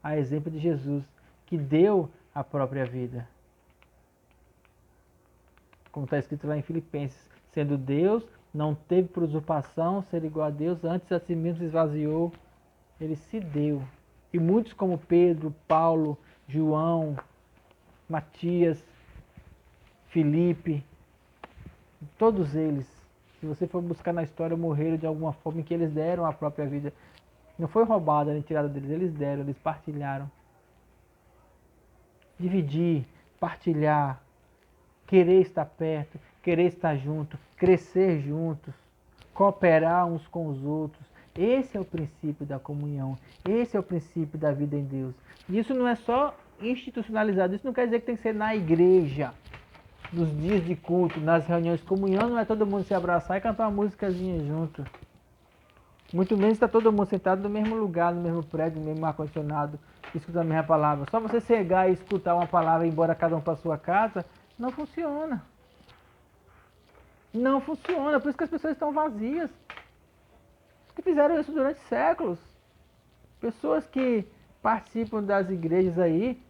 S2: a exemplo de Jesus, que deu a própria vida. Como está escrito lá em Filipenses, sendo Deus, não teve por usurpação ser igual a Deus, antes a si mesmo se esvaziou, ele se deu. E muitos como Pedro, Paulo, João, Matias, Filipe, todos eles, se você for buscar na história, morreram de alguma forma em que eles deram a própria vida. Não foi roubada nem tirada deles, eles deram, eles partilharam. Dividir, partilhar, querer estar perto, querer estar junto, crescer juntos, cooperar uns com os outros. Esse é o princípio da comunhão, esse é o princípio da vida em Deus. E isso não é só institucionalizado, isso não quer dizer que tem que ser na igreja, nos dias de culto, nas reuniões. Comunhão não é todo mundo se abraçar e cantar uma musicazinha junto. Muito menos está todo mundo sentado no mesmo lugar, no mesmo prédio, no mesmo ar-condicionado, escutando a mesma palavra. Só você chegar e escutar uma palavra e ir embora cada um para sua casa, não funciona. Não funciona, por isso que as pessoas estão vazias. Que fizeram isso durante séculos. Pessoas que participam das igrejas aí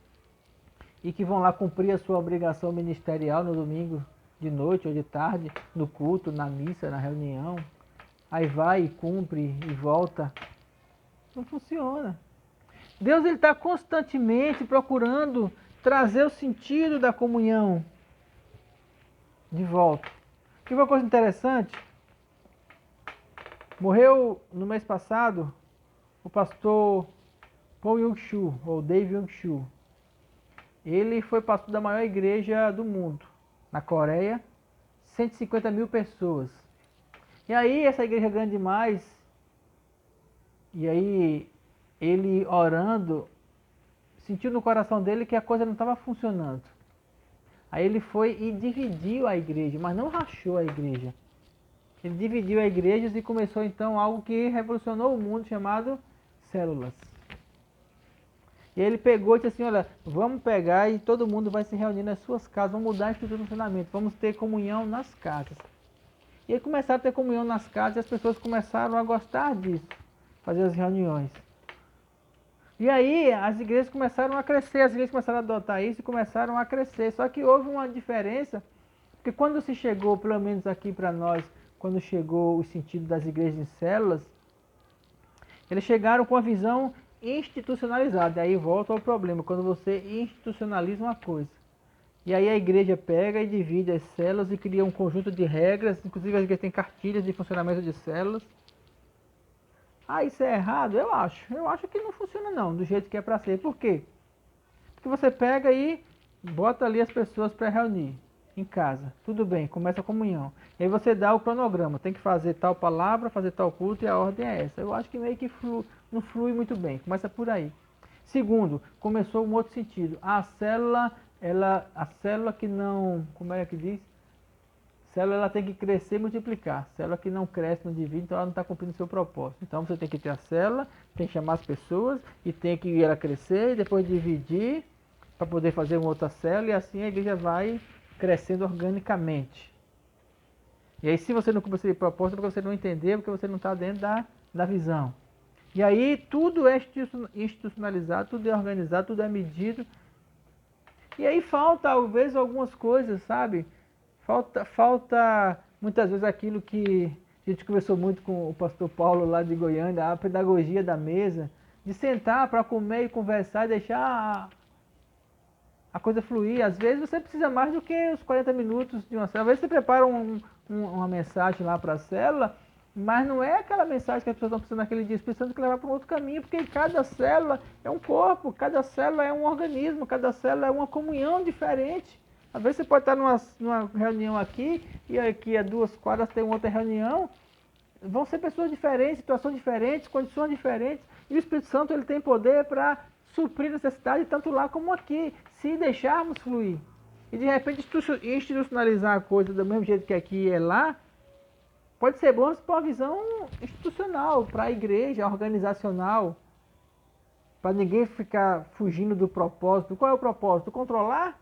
S2: e que vão lá cumprir a sua obrigação ministerial no domingo de noite ou de tarde, no culto, na missa, na reunião. Aí vai e cumpre e volta. Não funciona. Deus está constantemente procurando trazer o sentido da comunhão de volta. Que foi uma coisa interessante. Morreu no mês passado o pastor Paul Yong-Soo, ou Dave Yong-Soo. Ele foi pastor da maior igreja do mundo, na Coreia, 150 mil pessoas. E aí essa igreja é grande demais, e aí ele orando, sentiu no coração dele que a coisa não estava funcionando. Aí ele foi e dividiu a igreja, mas não rachou a igreja. Ele dividiu a igreja e começou então algo que revolucionou o mundo, chamado células. E ele pegou e disse assim, olha, vamos pegar e todo mundo vai se reunir nas suas casas, vamos mudar a estrutura do funcionamento, vamos ter comunhão nas casas. E aí começaram a ter comunhão nas casas e as pessoas começaram a gostar disso, fazer as reuniões. E aí as igrejas começaram a crescer, as igrejas começaram a adotar isso e começaram a crescer. Só que houve uma diferença, porque quando se chegou, pelo menos aqui para nós, quando chegou o sentido das igrejas em células, eles chegaram com a visão institucionalizada. E aí volta ao problema, quando você institucionaliza uma coisa. E aí a igreja pega e divide as células e cria um conjunto de regras, inclusive a igreja tem cartilhas de funcionamento de células. Ah, isso é errado? Eu acho. Eu acho que não funciona não, do jeito que é para ser. Por quê? Porque você pega e bota ali as pessoas para reunir em casa. Tudo bem, começa a comunhão. E aí você dá o cronograma. Tem que fazer tal palavra, fazer tal culto e a ordem é essa. Eu acho que meio que não flui muito bem. Começa por aí. Segundo, começou um outro sentido. A célula que não... Como é que diz? Célula ela tem que crescer e multiplicar. Célula que não cresce, não divide, então ela não está cumprindo o seu propósito. Então você tem que ter a célula, tem que chamar as pessoas e tem que ela crescer e depois dividir para poder fazer uma outra célula e assim a igreja vai crescendo organicamente. E aí se você não cumpre esse propósito é porque você não entendeu, porque você não está dentro da visão. E aí tudo é institucionalizado, tudo é organizado, tudo é medido. E aí falta talvez algumas coisas, sabe? Falta muitas vezes aquilo que a gente conversou muito com o pastor Paulo lá de Goiânia, a pedagogia da mesa, de sentar para comer e conversar e deixar a coisa fluir. Às vezes você precisa mais do que os 40 minutos de uma célula. Às vezes você prepara uma mensagem lá para a célula, mas não é aquela mensagem que as pessoas estão precisando naquele dia, precisando que levar para um outro caminho, porque cada célula é um corpo, cada célula é um organismo, cada célula é uma comunhão diferente. Às vezes você pode estar numa reunião aqui, e aqui a 2 quadras tem outra reunião. Vão ser pessoas diferentes, situações diferentes, condições diferentes. E o Espírito Santo ele tem poder para suprir necessidade tanto lá como aqui, se deixarmos fluir. E de repente institucionalizar a coisa do mesmo jeito que aqui é lá, pode ser bom para uma visão institucional, para a igreja, organizacional, para ninguém ficar fugindo do propósito. Qual é o propósito? Controlar?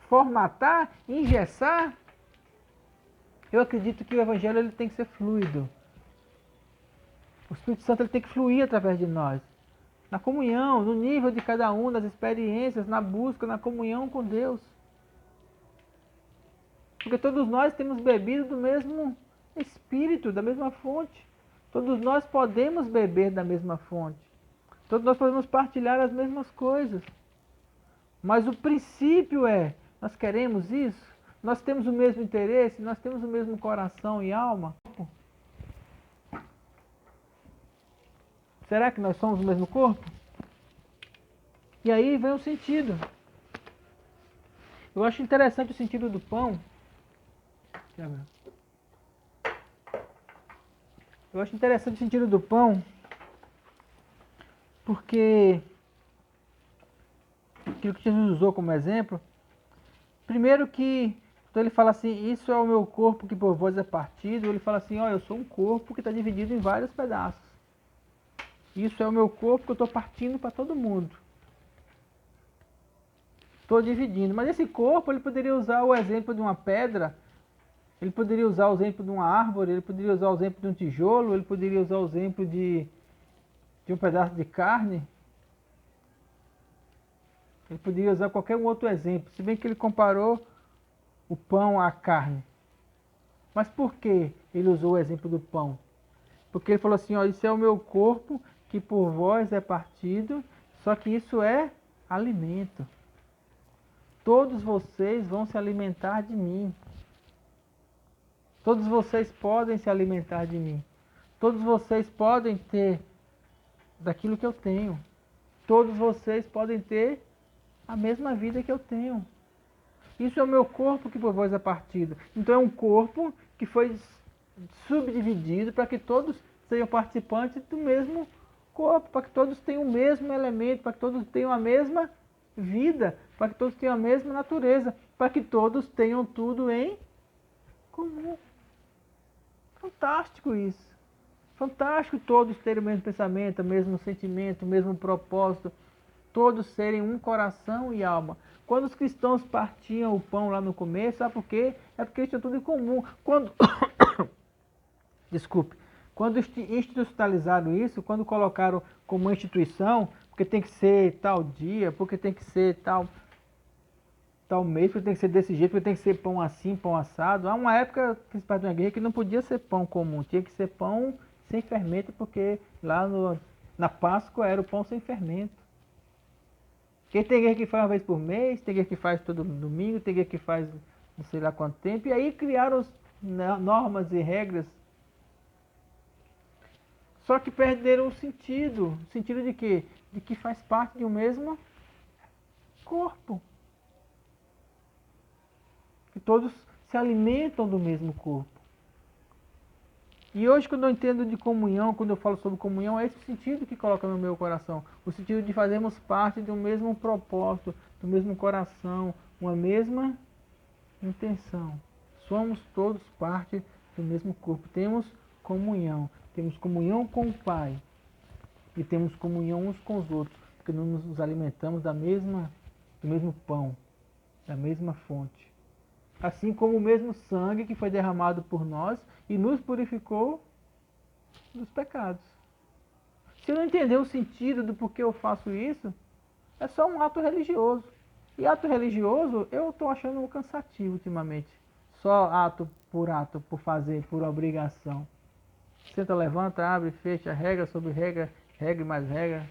S2: Formatar? Engessar? Eu acredito que o Evangelho ele tem que ser fluido. O Espírito Santo ele tem que fluir através de nós. Na comunhão, no nível de cada um, nas experiências, na busca, na comunhão com Deus. Porque todos nós temos bebido do mesmo Espírito, da mesma fonte. Todos nós podemos beber da mesma fonte. Todos nós podemos partilhar as mesmas coisas. Mas o princípio é, nós queremos isso? Nós temos o mesmo interesse? Nós temos o mesmo coração e alma? Será que nós somos o mesmo corpo? E aí vem o sentido. Eu acho interessante o sentido do pão. Eu acho interessante o sentido do pão, porque aquilo que Jesus usou como exemplo, primeiro que então ele fala assim, isso é o meu corpo que por vós é partido, ele fala assim, olha, eu sou um corpo que está dividido em vários pedaços. Isso é o meu corpo que eu estou partindo para todo mundo. Estou dividindo. Mas esse corpo, ele poderia usar o exemplo de uma pedra, ele poderia usar o exemplo de uma árvore, ele poderia usar o exemplo de um tijolo, ele poderia usar o exemplo de um pedaço de carne. Ele poderia usar qualquer um outro exemplo, se bem que ele comparou o pão à carne. Mas por que ele usou o exemplo do pão? Porque ele falou assim, ó, isso é o meu corpo que por vós é partido, só que isso é alimento. Todos vocês vão se alimentar de mim. Todos vocês podem se alimentar de mim. Todos vocês podem ter daquilo que eu tenho. Todos vocês podem ter a mesma vida que eu tenho. Isso é o meu corpo que por vós é partido. Então é um corpo que foi subdividido para que todos sejam participantes do mesmo corpo, para que todos tenham o mesmo elemento, para que todos tenham a mesma vida, para que todos tenham a mesma natureza, para que todos tenham tudo em comum. Fantástico isso. Fantástico todos terem o mesmo pensamento, o mesmo sentimento, o mesmo propósito, todos serem um coração e alma. Quando os cristãos partiam o pão lá no começo, sabe por quê? É porque eles tinham tudo em comum. Desculpe. Quando institucionalizaram isso, quando colocaram como instituição, porque tem que ser tal dia, porque tem que ser tal mês, porque tem que ser desse jeito, porque tem que ser pão assim, pão assado. Há uma época, principalmente na igreja, que não podia ser pão comum, tinha que ser pão sem fermento, porque lá na Páscoa era o pão sem fermento. Porque tem igreja que faz uma vez por mês, tem igreja que faz todo domingo, tem igreja que faz não sei lá quanto tempo, e aí criaram normas e regras. Só que perderam o sentido. O sentido de quê? De que faz parte de um mesmo corpo. Que todos se alimentam do mesmo corpo. E hoje, quando eu entendo de comunhão, quando eu falo sobre comunhão, é esse o sentido que coloca no meu coração. O sentido de fazermos parte de um mesmo propósito, do mesmo coração, uma mesma intenção. Somos todos parte do mesmo corpo. Temos comunhão. Temos comunhão com o Pai. E temos comunhão uns com os outros. Porque nos alimentamos do mesmo pão, da mesma fonte. Assim como o mesmo sangue que foi derramado por nós e nos purificou dos pecados. Se eu não entender o sentido do porquê eu faço isso, é só um ato religioso. E ato religioso eu estou achando cansativo ultimamente. Só ato, por fazer, por obrigação. Senta, levanta, abre, fecha, regra sobre regra, regra e mais regra.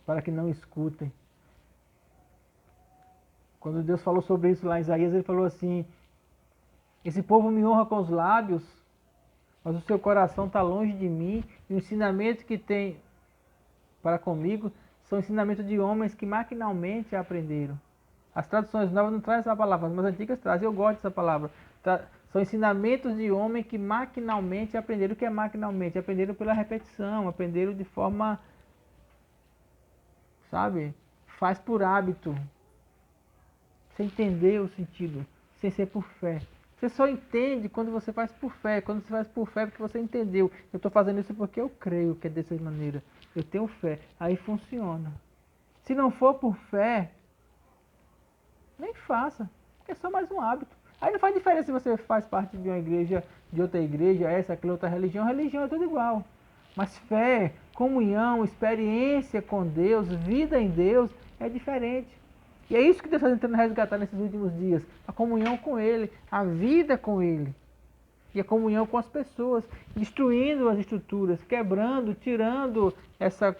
S2: para que não escutem. Quando Deus falou sobre isso lá em Isaías, ele falou assim: esse povo me honra com os lábios, mas o seu coração está longe de mim, e o ensinamento que tem para comigo são ensinamentos de homens que maquinalmente aprenderam. As traduções novas não trazem essa palavra, mas as antigas trazem. Eu gosto dessa palavra. São ensinamentos de homem que maquinalmente aprenderam. O que é maquinalmente? Aprenderam pela repetição, aprenderam de forma, sabe, faz por hábito, sem entender o sentido, sem ser por fé. Você só entende quando você faz por fé. Quando você faz por fé, porque você entendeu. Eu estou fazendo isso porque eu creio que é dessa maneira. Eu tenho fé. Aí funciona. Se não for por fé, nem faça. Porque é só mais um hábito. Aí não faz diferença se você faz parte de uma igreja, de outra igreja, essa, aquela outra religião. Religião é tudo igual. Mas fé, comunhão, experiência com Deus, vida em Deus é diferente. E é isso que Deus está tentando resgatar nesses últimos dias. A comunhão com Ele, a vida com Ele. E a comunhão com as pessoas, destruindo as estruturas, quebrando, tirando essa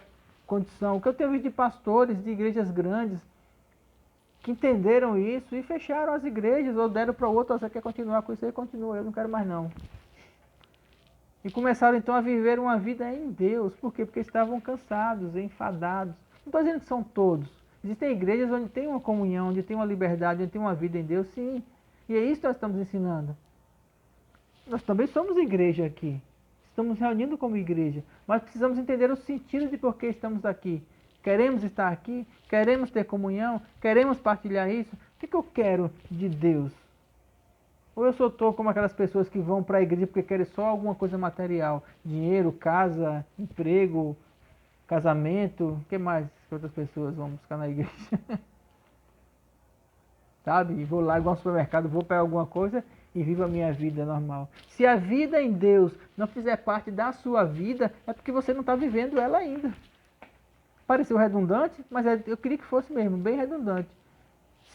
S2: condição. O que eu tenho visto de pastores de igrejas grandes que entenderam isso e fecharam as igrejas, ou deram para o outro: você quer continuar com isso aí? Continua, eu não quero mais não. E começaram então a viver uma vida em Deus. Por quê? Porque estavam cansados, enfadados. Não estou dizendo que são todos. Existem igrejas onde tem uma comunhão, onde tem uma liberdade, onde tem uma vida em Deus, sim. E é isso que nós estamos ensinando. Nós também somos igreja aqui. Estamos reunindo como igreja. Mas precisamos entender o sentido de por que estamos aqui. Queremos estar aqui? Queremos ter comunhão? Queremos partilhar isso? O que eu quero de Deus? Ou eu só estou como aquelas pessoas que vão para a igreja porque querem só alguma coisa material? Dinheiro, casa, emprego, casamento, o que mais que outras pessoas vão buscar na igreja? Sabe? Vou lá igual ao supermercado, vou pegar alguma coisa e vivo a minha vida normal. Se a vida em Deus não fizer parte da sua vida, é porque você não está vivendo ela ainda. Pareceu redundante, mas eu queria que fosse mesmo, bem redundante.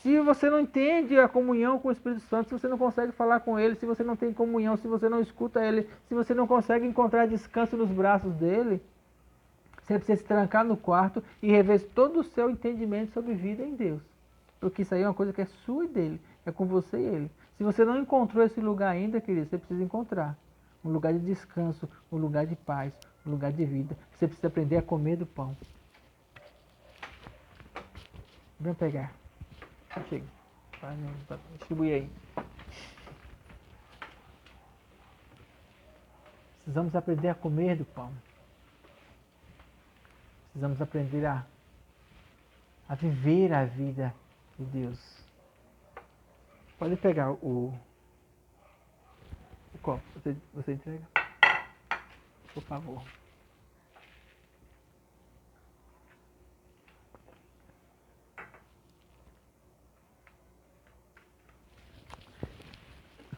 S2: Se você não entende a comunhão com o Espírito Santo, se você não consegue falar com Ele, se você não tem comunhão, se você não escuta Ele, se você não consegue encontrar descanso nos braços dEle, você precisa se trancar no quarto e rever todo o seu entendimento sobre vida em Deus. Porque isso aí é uma coisa que é sua e dele, é com você e Ele. Se você não encontrou esse lugar ainda, querido, você precisa encontrar. Um lugar de descanso, um lugar de paz, um lugar de vida. Você precisa aprender a comer do pão. Vem pegar. Chega. Vai distribuir aí. Precisamos aprender a comer do pão. Precisamos aprender a viver a vida de Deus. Pode pegar o copo. Você entrega? Por favor.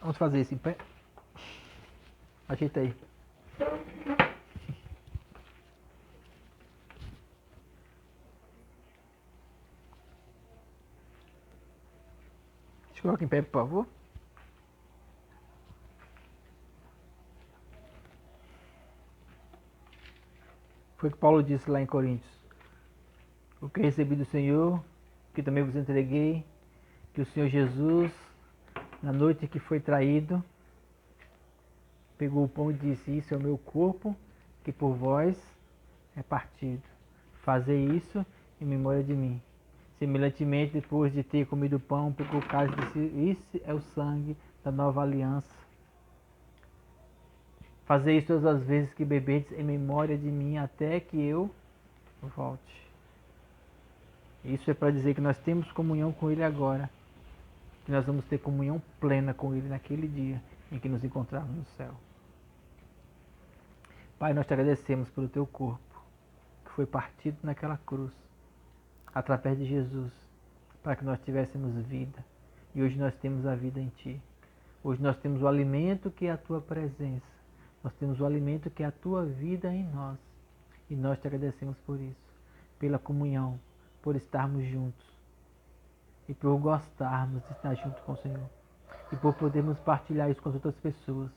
S2: Vamos fazer isso em pé? Ajeita aí. Coloca em pé, por favor. Foi o que Paulo disse lá em Coríntios. O que recebi do Senhor, que também vos entreguei, que o Senhor Jesus, na noite que foi traído, pegou o pão e disse: isso é o meu corpo, que por vós é partido. Fazei isso em memória de mim. Semelhantemente, depois de ter comido o pão, pegou o cálice e disse: isso é o sangue da nova aliança. Fazei isso todas as vezes que beberdes em memória de mim, até que eu volte. Isso é para dizer que nós temos comunhão com Ele agora, que nós vamos ter comunhão plena com Ele naquele dia em que nos encontrarmos no céu. Pai, nós te agradecemos pelo teu corpo, que foi partido naquela cruz, através de Jesus, para que nós tivéssemos vida. E hoje nós temos a vida em Ti. Hoje nós temos o alimento que é a Tua presença. Nós temos o alimento que é a Tua vida em nós. E nós te agradecemos por isso, pela comunhão, por estarmos juntos e por gostarmos de estar junto com o Senhor e por podermos partilhar isso com as outras pessoas.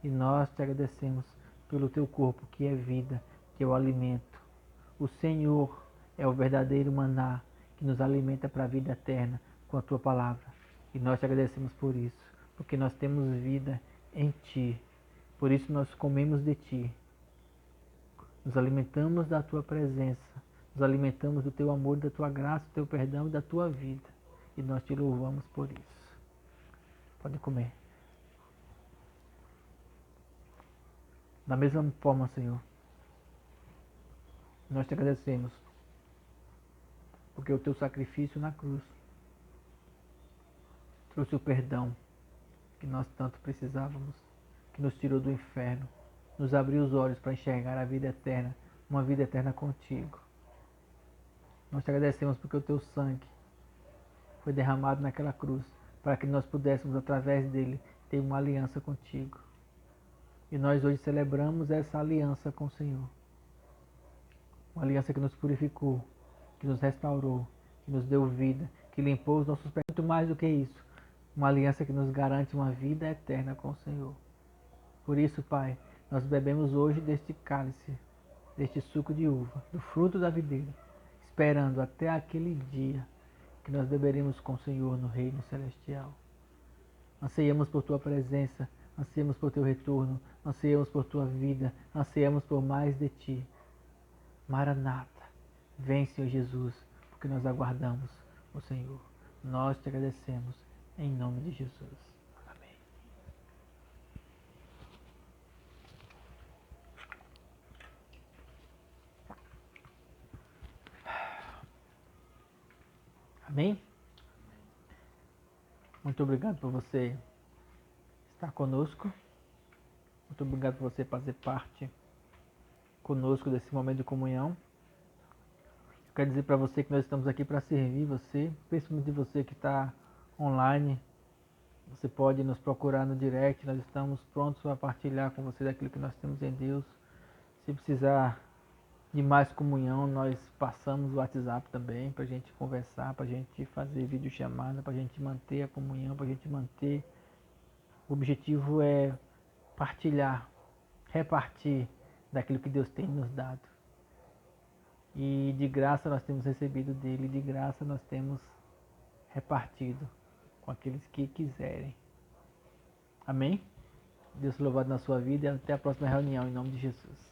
S2: E nós te agradecemos pelo teu corpo, que é vida, que é o alimento. O Senhor é o verdadeiro maná que nos alimenta para a vida eterna com a tua palavra. E nós te agradecemos por isso, porque nós temos vida em ti. Por isso nós comemos de ti. Nos alimentamos da tua presença, nos alimentamos do teu amor, da tua graça, do teu perdão e da tua vida. E nós te louvamos por isso. Pode comer. Da mesma forma, Senhor, nós te agradecemos, porque o teu sacrifício na cruz trouxe o perdão que nós tanto precisávamos, que nos tirou do inferno, nos abriu os olhos para enxergar a vida eterna, uma vida eterna contigo. Nós te agradecemos porque o teu sangue foi derramado naquela cruz, para que nós pudéssemos, através dele, ter uma aliança contigo. E nós hoje celebramos essa aliança com o Senhor. Uma aliança que nos purificou, que nos restaurou, que nos deu vida, que limpou os nossos pecados. Muito mais do que isso, uma aliança que nos garante uma vida eterna com o Senhor. Por isso, Pai, nós bebemos hoje deste cálice, deste suco de uva, do fruto da videira, esperando até aquele dia que nós beberemos com o Senhor no reino celestial. Anseiamos por tua presença, anseiamos por teu retorno, anseiamos por tua vida, anseiamos por mais de ti. Maranata, vem, Senhor Jesus, porque nós aguardamos o Senhor. Nós te agradecemos em nome de Jesus. Amém. Amém? Muito obrigado por você estar conosco. Muito obrigado por você fazer parte conosco desse momento de comunhão. Eu quero dizer para você que nós estamos aqui para servir você, principalmente você que está online. Você pode nos procurar no direct, nós estamos prontos para partilhar com você daquilo que nós temos em Deus. Se precisar de mais comunhão, nós passamos o WhatsApp também para a gente conversar, para a gente fazer videochamada, para a gente manter a comunhão, para a gente manter. O objetivo é partilhar, repartir daquilo que Deus tem nos dado. E de graça nós temos recebido dele, de graça nós temos repartido com aqueles que quiserem. Amém? Deus louvado na sua vida e até a próxima reunião, em nome de Jesus.